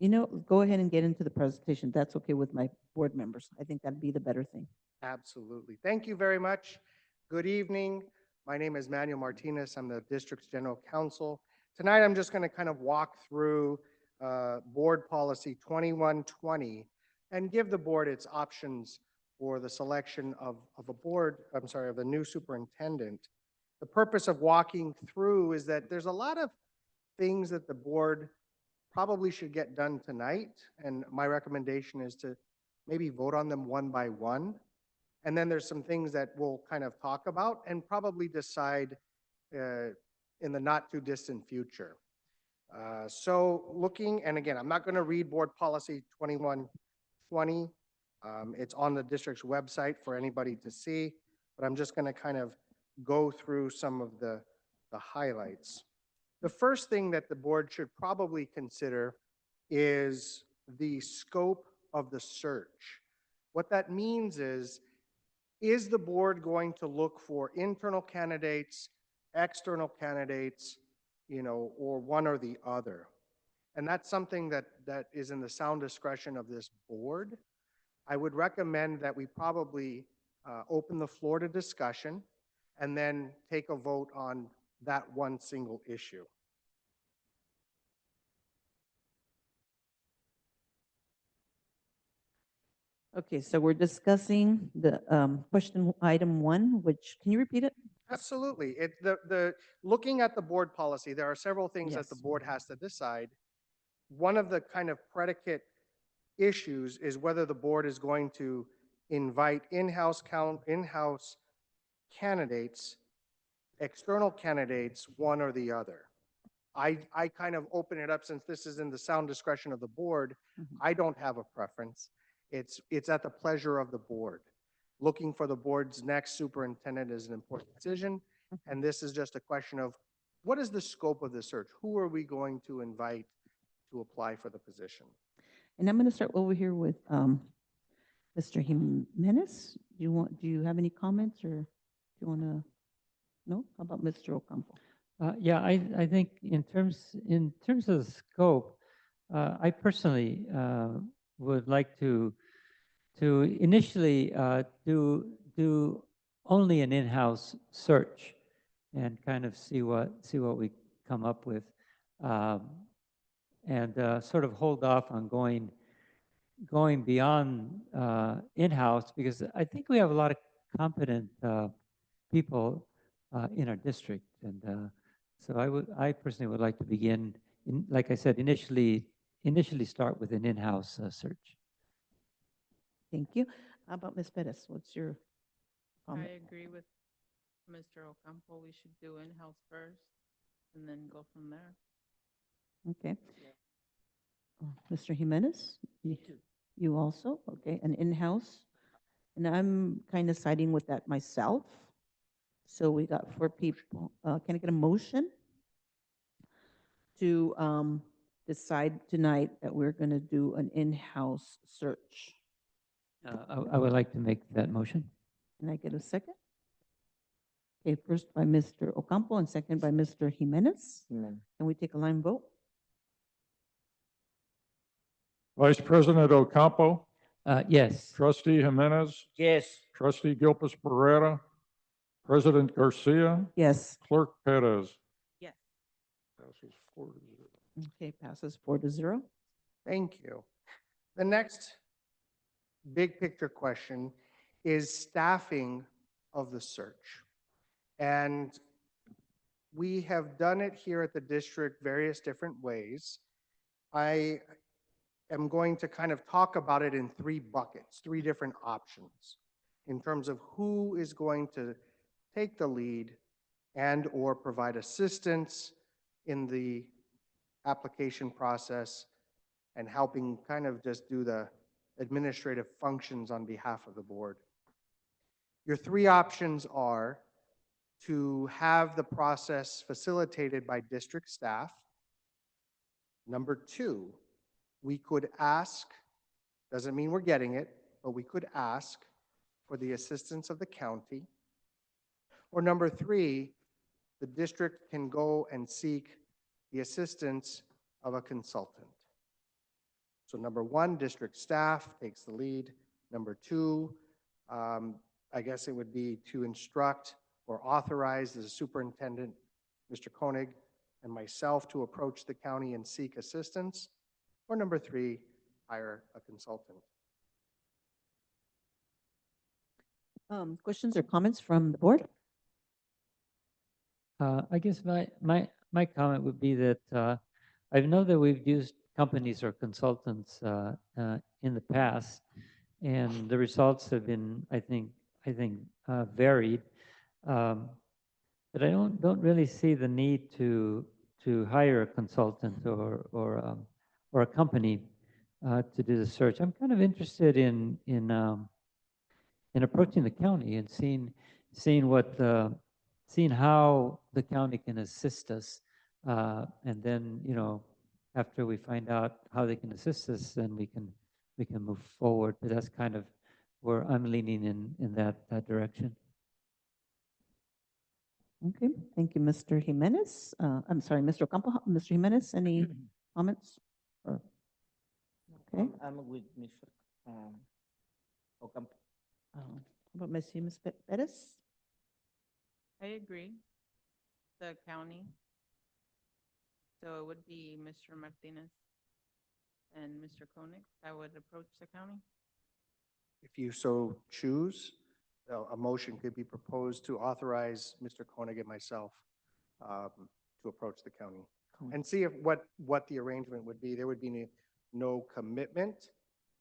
you know, go ahead and get into the presentation. That's okay with my board members. I think that'd be the better thing. Absolutely. Thank you very much. Good evening. My name is Manuel Martinez. I'm the district's general counsel. Tonight, I'm just going to kind of walk through Board Policy 2120 and give the board its options for the selection of the new superintendent. The purpose of walking through is that there's a lot of things that the board probably should get done tonight, and my recommendation is to maybe vote on them one by one. And then there's some things that we'll kind of talk about and probably decide in the not too distant future. So looking, and again, I'm not going to read Board Policy 2120. It's on the district's website for anybody to see, but I'm just going to kind of go through some of the highlights. The first thing that the board should probably consider is the scope of the search. What that means is the board going to look for internal candidates, external candidates, or one or the other? And that's something that is in the sound discretion of this board. I would recommend that we probably open the floor to discussion and then take a vote on that one single issue. Okay, so we're discussing the question item 1, which, can you repeat it? Absolutely. Looking at the board policy, there are several things that the Yes. board has to decide. One of the kind of predicate issues is whether the board is going to invite in-house candidates, external candidates, one or the other. I kind of open it up since this is in the sound discretion of the board. I don't have a preference. It's at the pleasure of the board. Looking for the board's next superintendent is an important decision. And this is just a question of what is the scope of the search? Who are we going to invite to apply for the position? And I'm going to start over here with Mr. Jimenez. Do you have any comments, or do you want to? No? How about Mr. Ocampo? Yeah, I think in terms of the scope, I personally would like to initially do only an in-house search and kind of see what we come up with, and sort of hold off on going beyond in-house, because I think we have a lot of competent people in our district, and so I personally would like to begin, like I said, initially start with an in-house search. Thank you. How about Ms. Bettis? What's your comment? I agree with Mr. Ocampo. We should do in-house first and then go from there. Okay. Mr. Jimenez? You also? Okay, an in-house. And I'm kind of siding with that myself. So we got 4 people. Can I get a motion to decide tonight that we're going to do an in-house search? I would like to make that motion. Can I get a second? Okay, first by Mr. Ocampo and second by Mr. Jimenez. Amen. Can we take a line vote? Vice President Ocampo, Yes. Trustee Jimenez, Yes. Trustee Gilpus Pereira, President Garcia, Yes. Clerk Perez. Yes. Passes 4-0. Okay, passes 4-0. Thank you. The next big picture question is staffing of the search. And We have done it here at the district various different ways. I am going to kind of talk about it in three buckets, three different options in terms of who is going to take the lead and/or provide assistance in the application process and helping kind of just do the administrative functions on behalf of the board. Your three options are to have the process facilitated by district staff. Number two, we could ask, doesn't mean we're getting it, but we could ask for the assistance of the county. Or number three, the district can go and seek the assistance of a consultant. So number one, district staff takes the lead. Number two, I guess it would be to instruct or authorize the superintendent, Mr. Koenig, and myself to approach the county and seek assistance. Or number three, hire a consultant. Questions or comments from the board? I guess my comment would be that I know that we've used companies or consultants in the past, and the results have been, I think, varied. But I don't really see the need to hire a consultant or a company to do the search. I'm kind of interested in approaching the county and seeing how the county can assist us, and then after we find out how they can assist us, then we can move forward. But that's kind of where I'm leaning in that direction. Okay, thank you, Mr. Jimenez. I'm sorry, Mr. Ocampo. Mr. Jimenez, any comments? Okay. I'm with Mr. Ocampo. How about Ms. Perez? I agree. The county. So it would be Mr. Martinez and Mr. Koenig. I would approach the county. If you so choose, a motion could be proposed to authorize Mr. Koenig and myself to approach the county and see what the arrangement would be. There would be no commitment.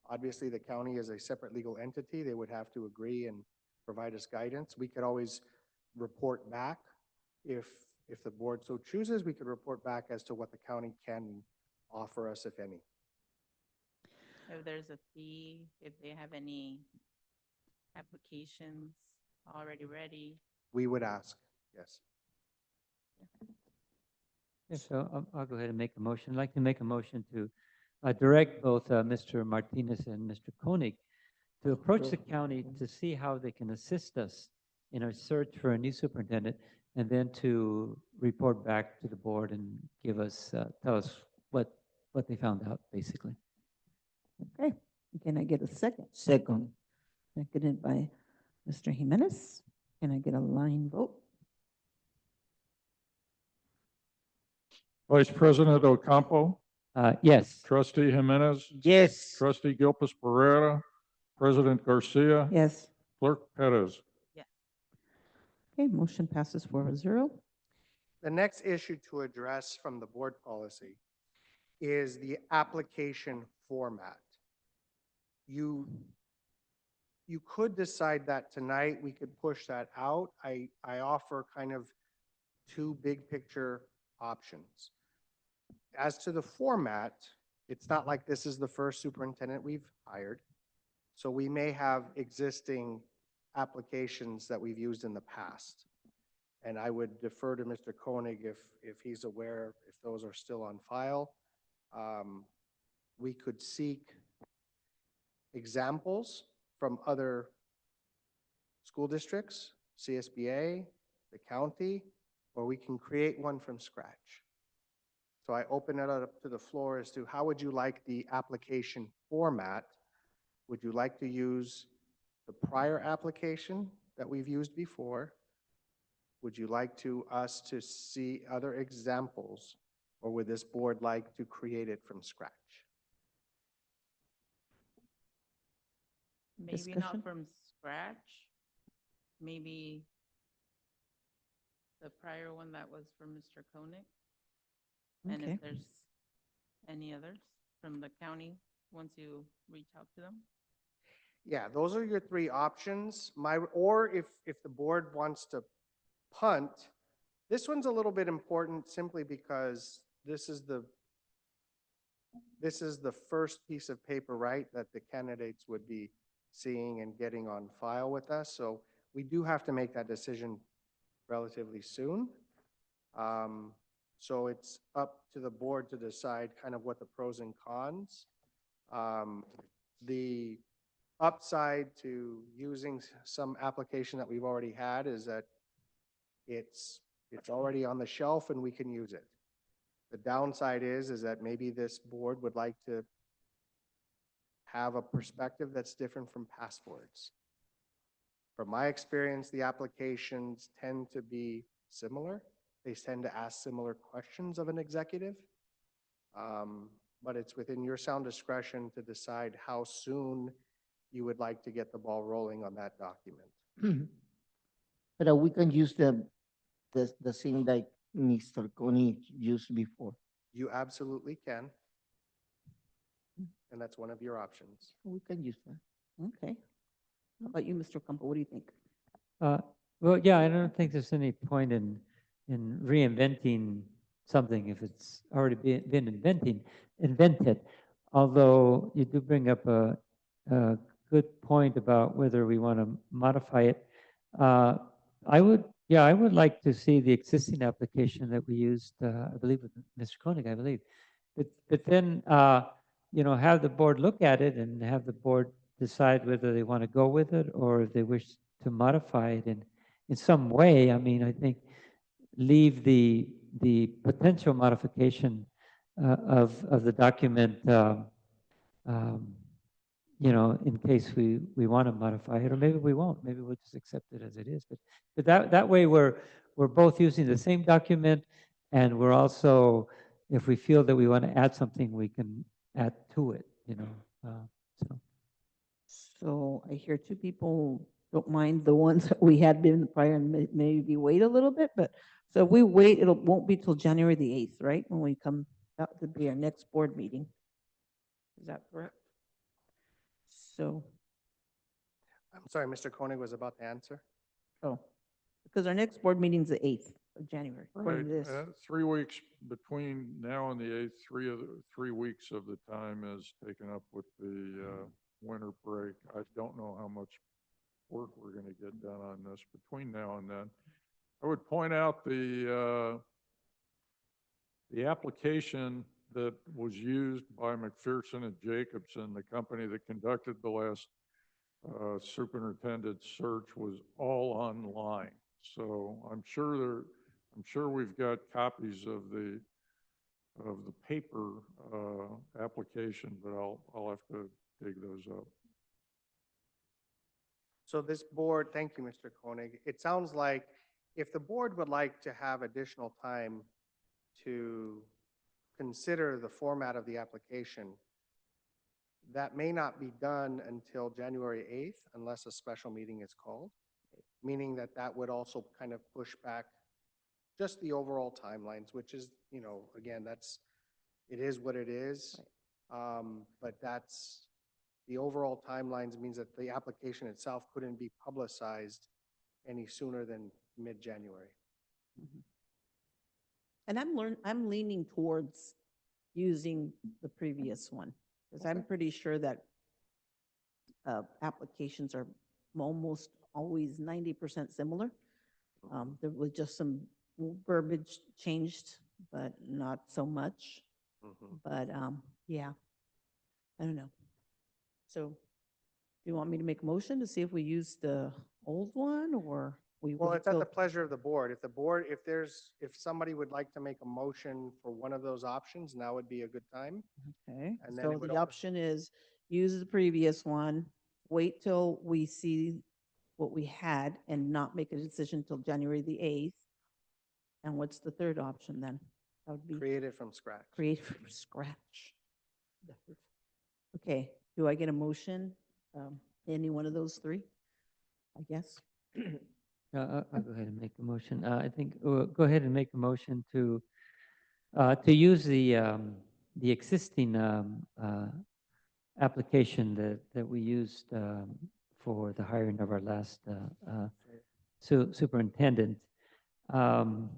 Obviously, the county is a separate legal entity. They would have to agree and provide us guidance. We could always report back. If the board so chooses, we could report back as to what the county can offer us, if any. If there's a fee, if they have any applications already ready. We would ask, yes. Yeah, so I'll go ahead and make a motion. I'd like to make a motion to direct both Mr. Martinez and Mr. Koenig to approach the county to see how they can assist us in our search for a new superintendent, and then to report back to the board and tell us what they found out, basically. Okay, can I get a second? Second. Seconded by Mr. Jimenez. Can I get a line vote? Vice President Ocampo, Yes. Trustee Jimenez, Yes. Trustee Gilpus Pereira, President Garcia, Yes. Clerk Perez. Okay, motion passes 4-0. The next issue to address from the board policy is the application format. You could decide that tonight. We could push that out. I offer kind of two big picture options. As to the format, it's not like this is the first superintendent we've hired. So we may have existing applications that we've used in the past. And I would defer to Mr. Koenig if he's aware, if those are still on file. We could seek examples from other school districts, CSBA, the county, or we can create one from scratch. So I open it up to the floor as to how would you like the application format? Would you like to use the prior application that we've used before? Would you like us to see other examples, or would this board like to create it from scratch? Maybe Discussion? not from scratch. Maybe the prior one that was for Mr. Koenig. And Okay. if there's any others from the county, once you reach out to them. Yeah, those are your three options. Or if the board wants to punt, this one's a little bit important simply because this is the first piece of paper, right, that the candidates would be seeing and getting on file with us. So we do have to make that decision relatively soon. So it's up to the board to decide kind of what the pros and cons. The upside to using some application that we've already had is that it's already on the shelf and we can use it. The downside is that maybe this board would like to have a perspective that's different from past boards. From my experience, the applications tend to be similar. They tend to ask similar questions of an executive. But it's within your sound discretion to decide how soon you would like to get the ball rolling on that document. But we can use the same like Mr. Koenig used before. You absolutely can. And that's one of your options. We can use that. Okay. How about you, Mr. Campo? What do you think? Well, yeah, I don't think there's any point in reinventing something if it's already been invented. Although you do bring up a good point about whether we want to modify it. I would like to see the existing application that we used, I believe with Mr. Koenig, I believe. But then, have the board look at it and have the board decide whether they want to go with it or if they wish to modify it in some way. I mean, I think leave the potential modification of the document, in case we want to modify it, or maybe we won't. Maybe we'll just accept it as it is. But that way we're both using the same document, and we're also, if we feel that we want to add something, we can add to it. So. So I hear two people don't mind the ones that we had been prior and maybe wait a little bit, but so if we wait, won't be till January the 8th, right? When we come, that would be our next board meeting. Is that correct? So, I'm sorry, Mr. Koenig was about to answer. because our next board meeting's the 8th of January, Right, according to this. 3 weeks between now and the 8th, 3 weeks of the time is taken up with the winter break. I don't know how much work we're going to get done on this between now and then. I would point out the application that was used by McPherson and Jacobson, the company that conducted the last superintendent search, was all online. So I'm sure we've got copies of the paper application, but I'll have to dig those up. So this board, thank you, Mr. Koenig. It sounds like if the board would like to have additional time to consider the format of the application, that may not be done until January 8th unless a special meeting is called, meaning that would also kind of push back just the overall timelines, which is, again, it is what it is. But the overall timelines means that the application itself couldn't be publicized any sooner than mid-January. Mhm. And I'm leaning towards using the previous one, because I'm pretty sure that applications are almost always 90% similar. There was just some verbiage changed, but not so much. But yeah, I don't know. So do you want me to make a motion to see if we use the old one, or we Well, wait it's at till? the pleasure of the board. If somebody would like to make a motion for one of those options, now would be a good time. Okay, And then so it would the open- option is use the previous one, wait till we see what we had and not make a decision till January the 8th. And what's the third option then? That would be Create it from scratch. create from scratch. Okay, do I get a motion? Any one of those three? I guess. I'll go ahead and make a motion. I think, go ahead and make a motion to use the existing application that we used for the hiring of our last superintendent. And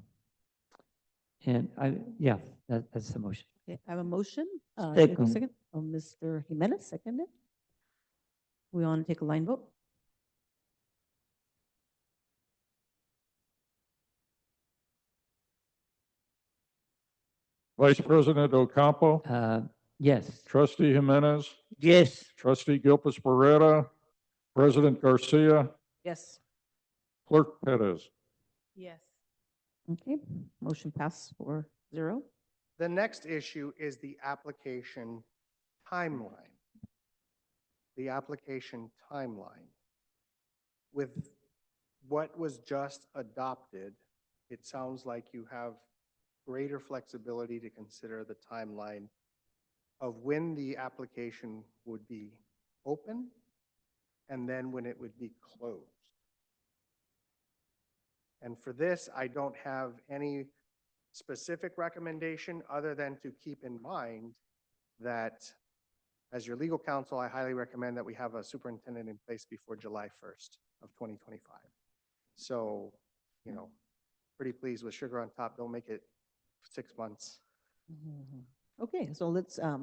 yeah, that's the motion. Okay, I have a motion. Can I go Second. Second. Oh, Mr. Jimenez, seconded. We want to take a line vote? Vice President Ocampo, Yes. Trustee Jimenez, Yes. Trustee Gilpus Barrera, President Garcia, Yes. Clerk Pettis. Yes. Okay, motion passed 4-0. The next issue is the application timeline. The application timeline. With what was just adopted, it sounds like you have greater flexibility to consider the timeline of when the application would be open and then when it would be closed. And for this, I don't have any specific recommendation other than to keep in mind that as your legal counsel, I highly recommend that we have a superintendent in place before July 1st of 2025. So, you know, pretty pleased with sugar on top. Don't make it 6 months. Mhm. Okay, so let's, yeah,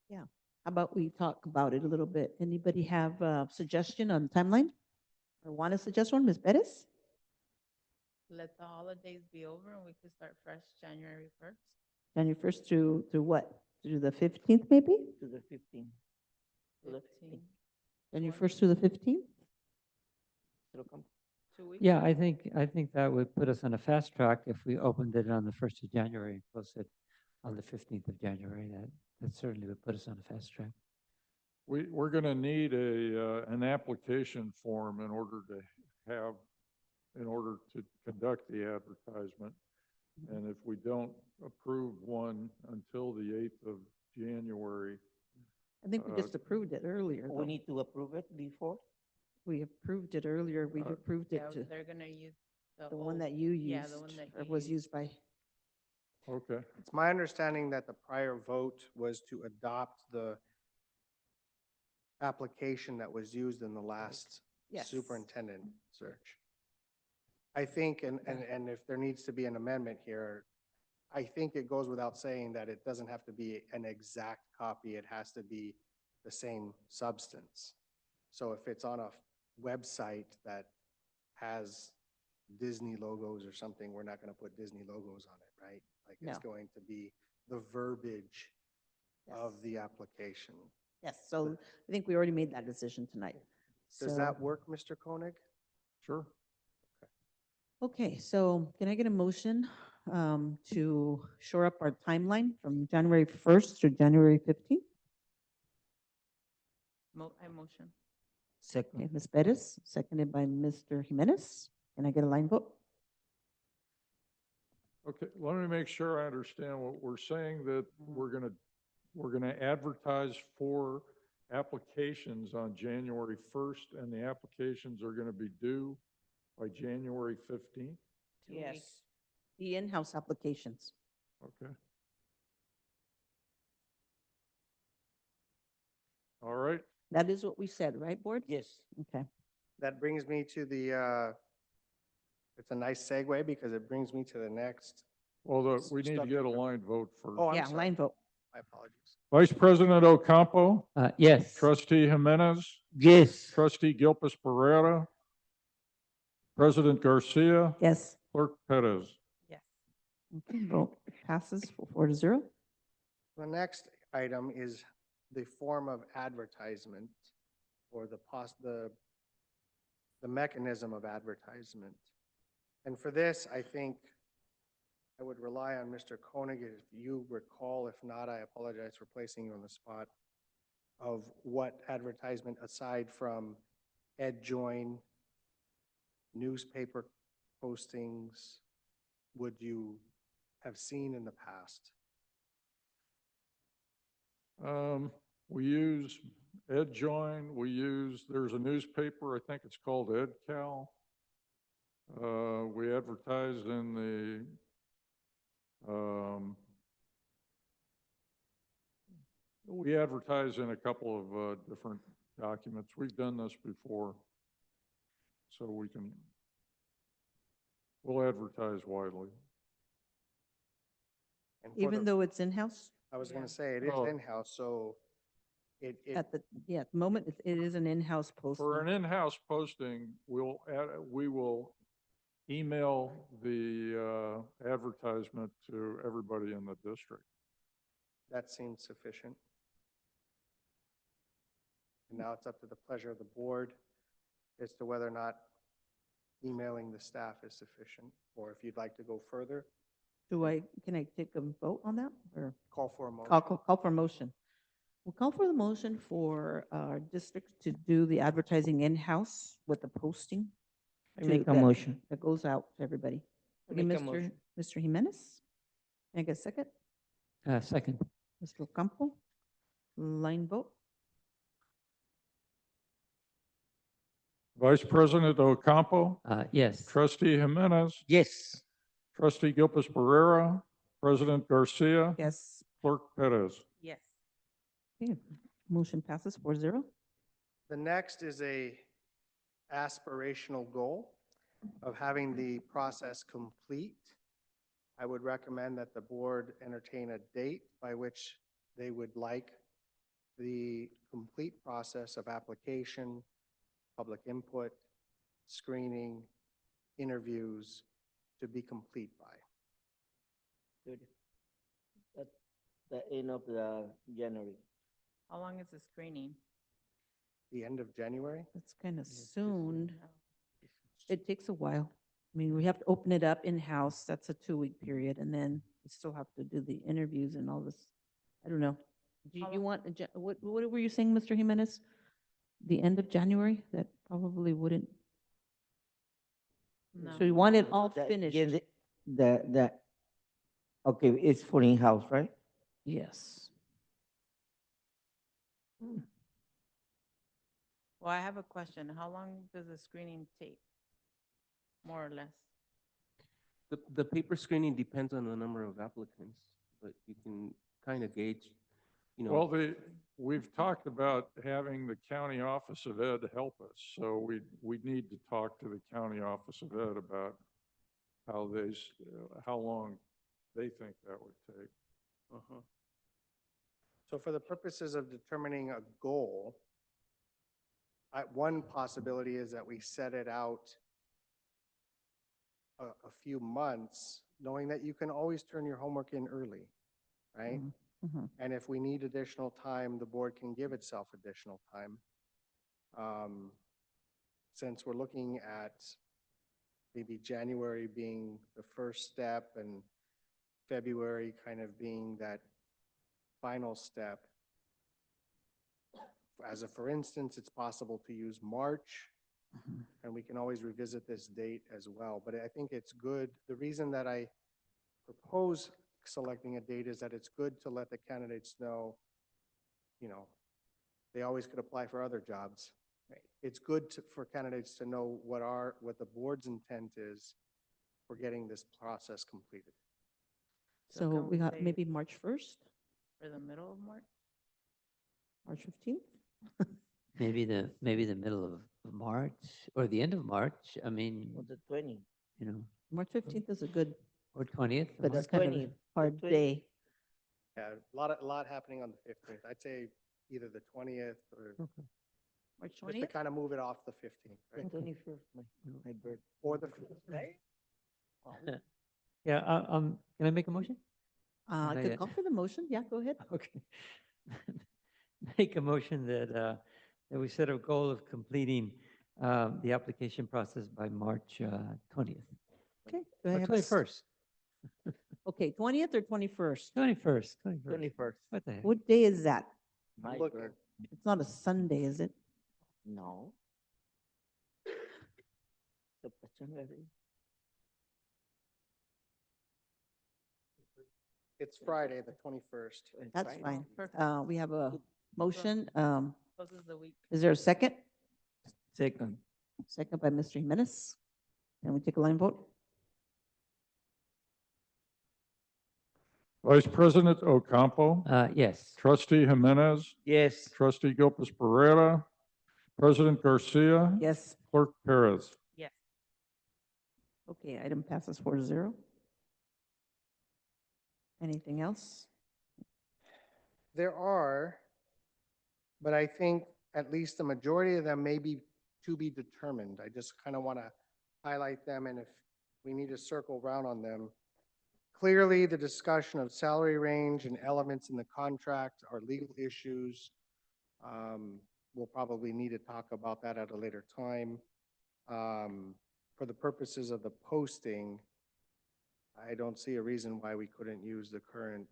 how about we talk about it a little bit? Anybody have a suggestion on timeline? Or want to suggest one, Ms. Bettis? Let the holidays be over and we could start fresh January 1st. January 1st to what? To the 15th, maybe? To the 15th. To the 15, January 1st to the 15th? 2 weeks. Yeah, I think that would put us on a fast track if we opened it on the 1st of January and closed it on the 15th of January. That certainly would put us on a fast track. We're going to need an application form in order to conduct the advertisement. And if we don't approve one until the 8th of January, I think we just approved it earlier, We though. need to approve it before? We approved it earlier. We approved it Yeah, to they're gonna use the one old- that you yeah, used, the one that or you was used by. okay. It's my understanding that the prior vote was to adopt the application that was used in the last Yes. superintendent search. I think, and if there needs to be an amendment here, I think it goes without saying that it doesn't have to be an exact copy. It has to be the same substance. So if it's on a website that has Disney logos or something, we're not going to put Disney logos on it, right? Like it's No. going to be the verbiage of Yes. the application. Yes, so I think we already made that decision tonight. Does So- that work, Mr. Koenig? Sure. Okay, so can I get a motion to shore up our timeline from January 1st to January 15th? I motion. Second. Okay, Ms. Bettis, seconded by Mr. Jimenez. Can I get a line vote? Okay, let me make sure I understand what we're saying, that we're gonna advertise for applications on January 1st, and the applications are gonna be due by January 15th? 2 weeks. Yes. The in-house applications. Okay. All right, That is what we said, right, Board? Yes. Okay. That brings me to the, it's a nice segue because it brings me to the next. well, we need to Stuff get a different. line vote first. Oh, I'm Yeah, sorry. line vote. My apologies. Vice President Ocampo, Yes. Trustee Jimenez, Yes. Trustee Gilpus Barrera, President Garcia, Yes. Clerk Pettis. Yes. Okay, vote passes 4-0. The next item is the form of advertisement or the mechanism of advertisement. And for this, I think I would rely on Mr. Koenig, if you recall. If not, I apologize for placing you on the spot, of what advertisement aside from EdJoin, newspaper postings, would you have seen in the past? We use EdJoin, there's a newspaper, I think it's called EdCal. We advertise in we advertise in a couple of different documents. We've done this before. So we'll advertise widely. And for Even the- though it's in-house? I was going to say, it is Oh. in-house, so it, At the, yeah, at the moment, it is an in-house For an posting. in-house posting, we will email the advertisement to everybody in the district. that seems sufficient. And now it's up to the pleasure of the board as to whether or not emailing the staff is sufficient, or if you'd like to go further, Can I take a vote on that, or? call for a motion. Call for a motion. We'll call for the motion for our district to do the advertising in-house with the posting. I make a that- motion. That goes out to everybody. I Okay, make a Mr. motion. Mr. Jimenez? Can I get a second? Second. Mr. Ocampo? Line vote? Vice President Ocampo, Yes. Trustee Jimenez, Yes. Trustee Gilpus Barrera, President Garcia, Yes. Clerk Perez. Yes. Okay, motion passes 4-0. The next is a aspirational goal of having the process complete. I would recommend that the board entertain a date by which they would like the complete process of application, public input, screening, interviews to be complete by. Good. At the end of the January. How long is the screening? The end of January? That's kind of soon. It takes a while. I mean, we have to open it up in-house. That's a 2-week period, and then we still have to do the interviews and all this. I don't know. Do How you long- want, what were you saying, Mr. Jimenez? The end of January? That probably wouldn't. No. So you want it all The- finished? yeah, okay, it's for in-house, right? Yes. Well, I have a question. How long does the screening take? More or less? The paper screening depends on the number of applicants, but you can kind of gauge, you know. Well, we've talked about having the County Office of Ed help us, so we need to talk to the County Office of Ed about how long they think that would take. So for the purposes of determining a goal, one possibility is that we set it out a few months, knowing that you can always turn your homework in early, right? Mhm. And if we need additional time, the board can give itself additional time. Since we're looking at maybe January being the first step and February kind of being that final step. As a, for instance, it's possible to use March, and we can always revisit this date as well. But I think it's good. The reason that I propose selecting a date is that it's good to let the candidates know, they always could apply for other jobs. It's good for candidates to know what the board's intent is for getting this process completed. So can we we got say- maybe March 1st, For the middle of March? March 15th? Maybe the middle of March or the end of March. I mean, Or the 20. March 15th is a good, or 20th. but The it's kind of a 20th, the hard 20th. day. Yeah, a lot happening on the 15th. I'd say either the 20th or March just to 20th? kind of move it off the 15th, The right? 21st, my birthday. Or the 5th, right? Yeah, can I make a motion? I Not could yet. call for the motion. Yeah, go ahead. Okay. Make a motion that we set a goal of completing the application process by March 20th. Okay. do I Or have a s- 21st. Okay, 20th or 21st? 21st. 21st. What the heck? What day is that? My looking. birthday. It's not a Sunday, is it? No. The pachanga day. It's Friday, the 21st. That's Friday. fine. Perfect. We have a motion. Closes the week. Is there a second? Second. Second by Mr. Jimenez. Can we take a line vote? Vice President Ocampo, Yes. Trustee Jimenez, Yes. Trustee Gilpus Pereira, President Garcia, Yes. Clerk Perez. Yes. Okay, item passes 4-0. Anything else? There are, but I think at least the majority of them may be to be determined. I just kind of want to highlight them, and if we need to circle around on them. Clearly, the discussion of salary range and elements in the contract are legal issues. We'll probably need to talk about that at a later time. For the purposes of the posting, I don't see a reason why we couldn't use the current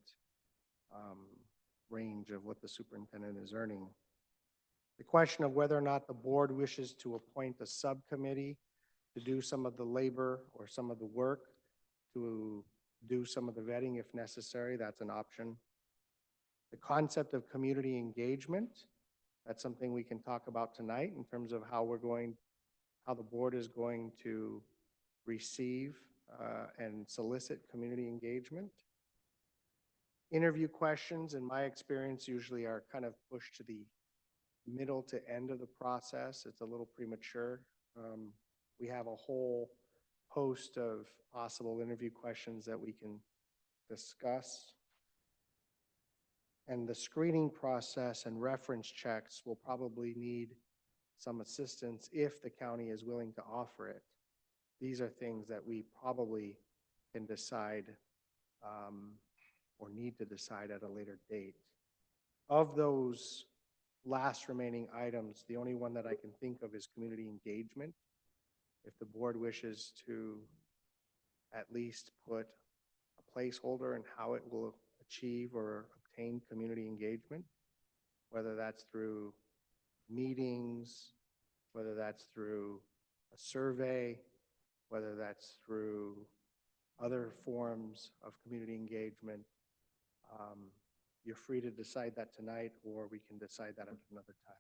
range of what the superintendent is earning. The question of whether or not the board wishes to appoint a subcommittee to do some of the labor or some of the work, to do some of the vetting if necessary, that's an option. The concept of community engagement, that's something we can talk about tonight in terms of how the board is going to receive and solicit community engagement. Interview questions, in my experience, usually are kind of pushed to the middle to end of the process. It's a little premature. We have a whole host of possible interview questions that we can discuss. And the screening process and reference checks will probably need some assistance if the county is willing to offer it. These are things that we probably can decide or need to decide at a later date. Of those last remaining items, the only one that I can think of is community engagement. If the board wishes to at least put a placeholder in how it will achieve or obtain community engagement, whether that's through meetings, whether that's through a survey, whether that's through other forms of community engagement, you're free to decide that tonight, or we can decide that at another time.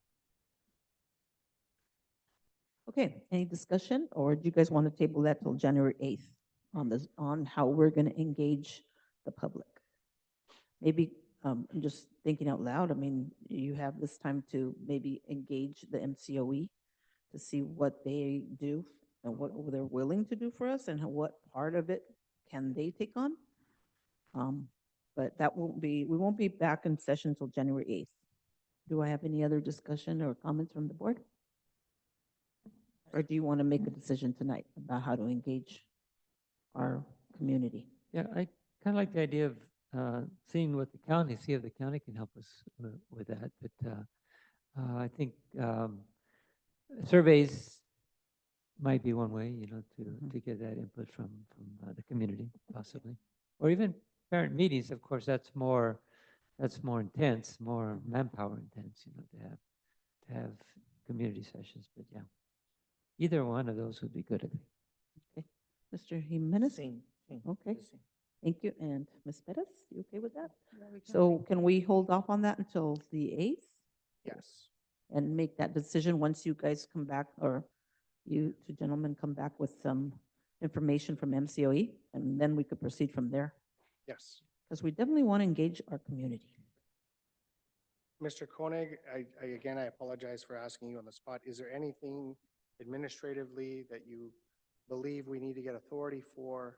Okay, any discussion, or do you guys want to table that till January 8th on this, on how we're going to engage the public? Maybe, I'm just thinking out loud, I mean, you have this time to maybe engage the MCOE to see what they do and what they're willing to do for us and what part of it can they take on. But that won't be, we won't be back in session till January 8th. Do I have any other discussion or comments from the board? Or do you want to make a decision tonight about how to engage our community? Yeah, I kind of like the idea of seeing what the county, see if the county can help us with that. But I think surveys might be one way, you know, to get that input from the community, possibly, or even parent meetings. Of course, that's more intense, more manpower intense, you know, to have community sessions. But yeah, either one of those would be good. I think. Okay, Mr. Jimenez? Same. Okay, Same. thank you. And Ms. Perez, you okay with that? Yeah, we can So make- can we hold off on that until the 8th Yes. and make that decision once you guys come back, or you two gentlemen come back with some information from MCOE, and then we could proceed from there? Yes. Because we definitely want to engage our community. Mr. Koenig, again, I apologize for asking you on the spot. Is there anything administratively that you believe we need to get authority for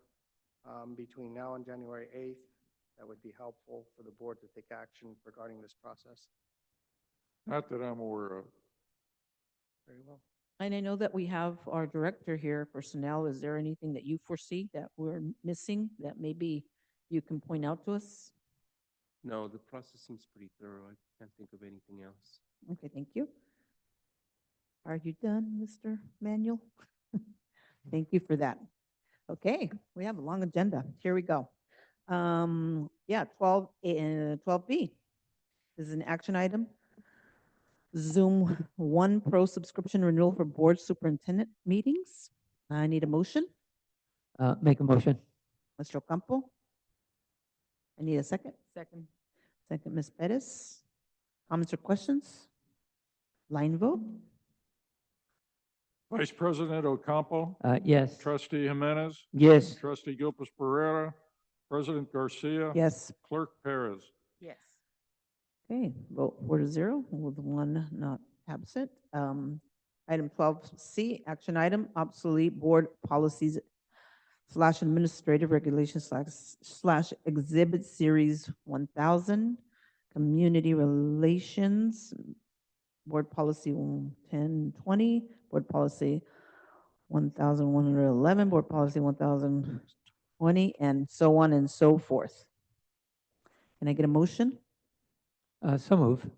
between now and January 8th that would be helpful for the board to take action regarding this process? Not that I'm aware of. Very well. And I know that we have our director here, personnel. Is there anything that you foresee that we're missing that maybe you can point out to us? No, the process seems pretty thorough. I can't think of anything else. Okay, thank you. Are you done, Mr. Manuel? Thank you for that. Okay, we have a long agenda. Here we go. Yeah, 12B. This is an action item. Zoom One Pro subscription renewal for board superintendent meetings. I need a motion. Make a motion. Mr. Ocampo? I need a second. Second. Second, Ms. Perez. Comments or questions? Line vote? Vice President Ocampo, Yes. Trustee Jimenez, Yes. Trustee Gilpus Pereira, President Garcia. Yes. Clerk Perez. Yes. Okay, vote 4-0 with one not absent. Item 12C, action item, obsolete board policies / administrative regulations / exhibit series 1000, community relations, board policy 1020, board policy 1111, board policy 1020, and so on and so forth. Can I get a motion? So move.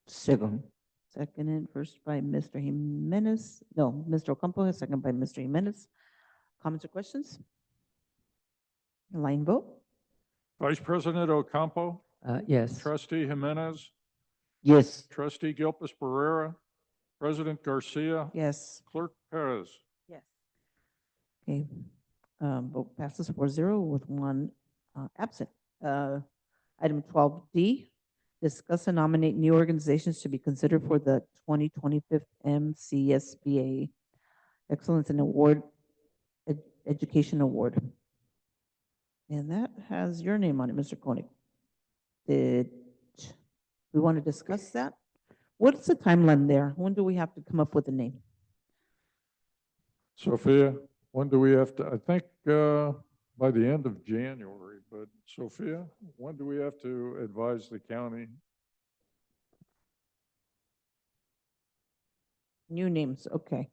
Second. Seconded first by Mr. Jimenez, no, Mr. Ocampo, second by Mr. Jimenez. Comments or questions? Line vote? Vice President Ocampo, Yes. Trustee Jimenez, Yes. Trustee Gilpus Pereira, President Garcia. Yes. Clerk Perez. Yes. Okay, vote passes 4-0 with one absent. Item 12D, discuss and nominate new organizations to be considered for the 2025 MCSBA Excellence in Award, Education Award. And that has your name on it, Mr. Koenig. Did we want to discuss that? What's the timeline there? When do we have to come up with a name? Sophia, when do we have to, I think, by the end of January, but Sophia, when do we have to advise the county? New names, okay.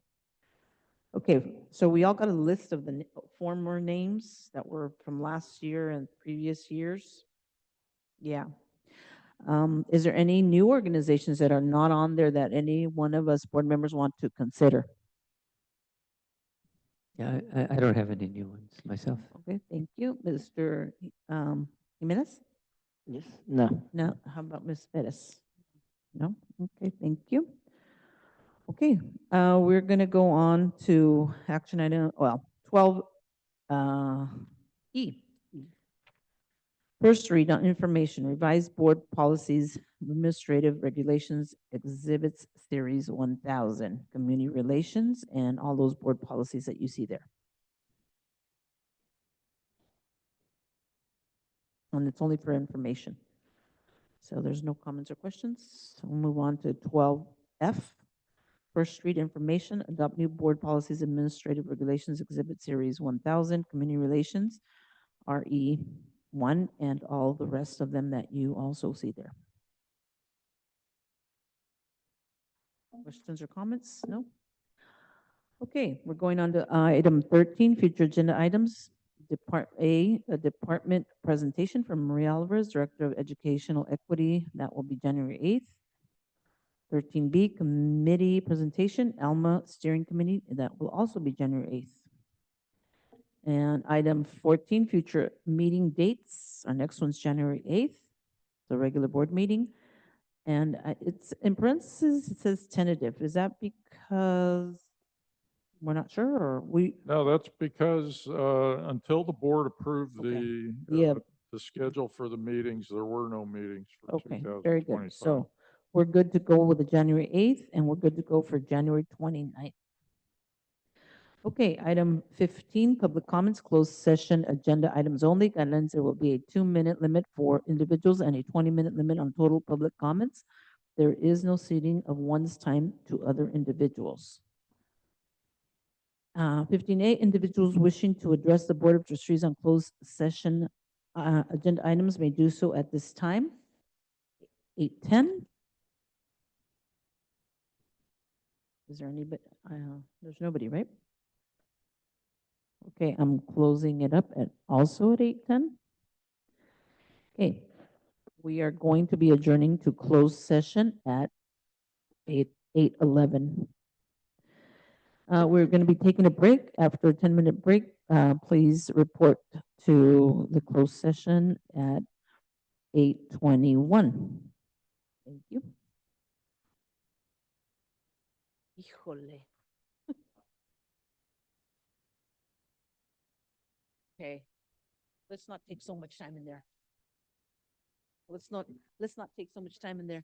Okay, so we all got a list of the former names that were from last year and previous years? Yeah. Is there any new organizations that are not on there that any one of us board members want to consider? Yeah, I don't have any new ones myself. Okay, thank you. Mr. Jimenez? Yes. No. No, how about Ms. Pettis? No? Okay, thank you. Okay, we're gonna go on to action item, well, 12E. First read on information, revised board policies, administrative regulations, exhibits series 1000, community relations, and all those board policies that you see there. And it's only for information. So there's no comments or questions. So we'll move on to 12F. First read information, adopt new board policies, administrative regulations, exhibit series 1000, community relations, RE1, and all the rest of them that you also see there. Questions or comments? No? Okay, we're going on to item 13, future agenda items. A department presentation from Maria Alvarez, Director of Educational Equity. That will be January 8th. 13B, committee presentation, ALMA Steering Committee. That will also be January 8th. And item 14, future meeting dates. Our next one's January 8th, the regular board meeting. And it's in parentheses, it says tentative. Is that because we're not sure, or we? No, that's because until the board approved Okay. Yeah. the schedule for the meetings, there were no meetings for Okay, 2025. very good. So we're good to go with the January 8th, and we're good to go for January 29th. Okay, item 15, public comments, closed session agenda items only. Guidelines, there will be a 2-minute limit for individuals and a 20-minute limit on total public comments. There is no ceding of one's time to other individuals. 15A, individuals wishing to address the Board of Trustees on closed session agenda items may do so at this time. 8:10. Is there anybody? There's nobody, right? Okay, I'm closing it up at also at 8:10. Okay, we are going to be adjourning to closed session at 8:11. We're going to be taking a break. After a 10-minute break, please report to the closed session at 8:21. Thank you. Híjole. Okay, let's not take so much time in there. Let's not take so much time in there.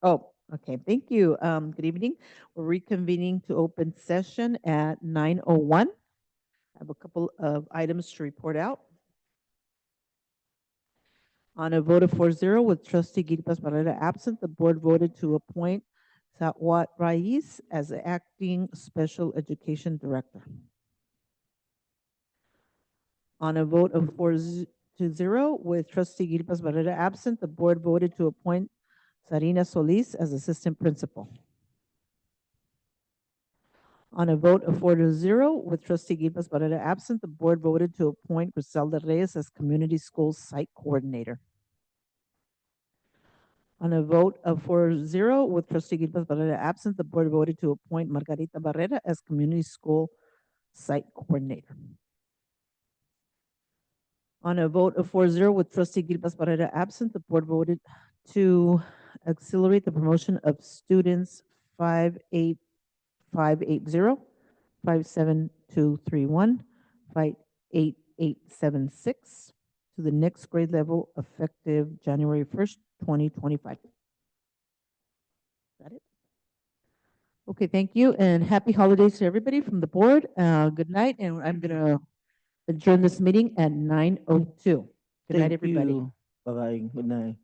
Oh, okay, thank you. Good evening. We're reconvening to open session at 9:01. I have a couple of items to report out. On a vote of 4-0 with trustee Guilpas Barrera absent, the board voted to appoint Sawat Rais as the acting special education director. On a vote of 4-0 with trustee Guilpas Barrera absent, the board voted to appoint Sarina Solis as assistant principal. On a vote of 4-0 with trustee Guilpas Barrera absent, the board voted to appoint Griselda Reyes as community schools site coordinator. On a vote of 4-0 with trustee Guilpas Barrera absent, the board voted to appoint Margarita Barrera as community school site coordinator. On a vote of 4-0 with trustee Guilpas Barrera absent, the board voted to accelerate the promotion of students 58580, 57231, 58876 to the next grade level effective January 1st, 2025. Got it? Okay, thank you, and happy holidays to everybody from the board. Good night, and I'm going to adjourn this meeting at 9:02. Good night, Thank everybody. you. Bye-bye. Good night.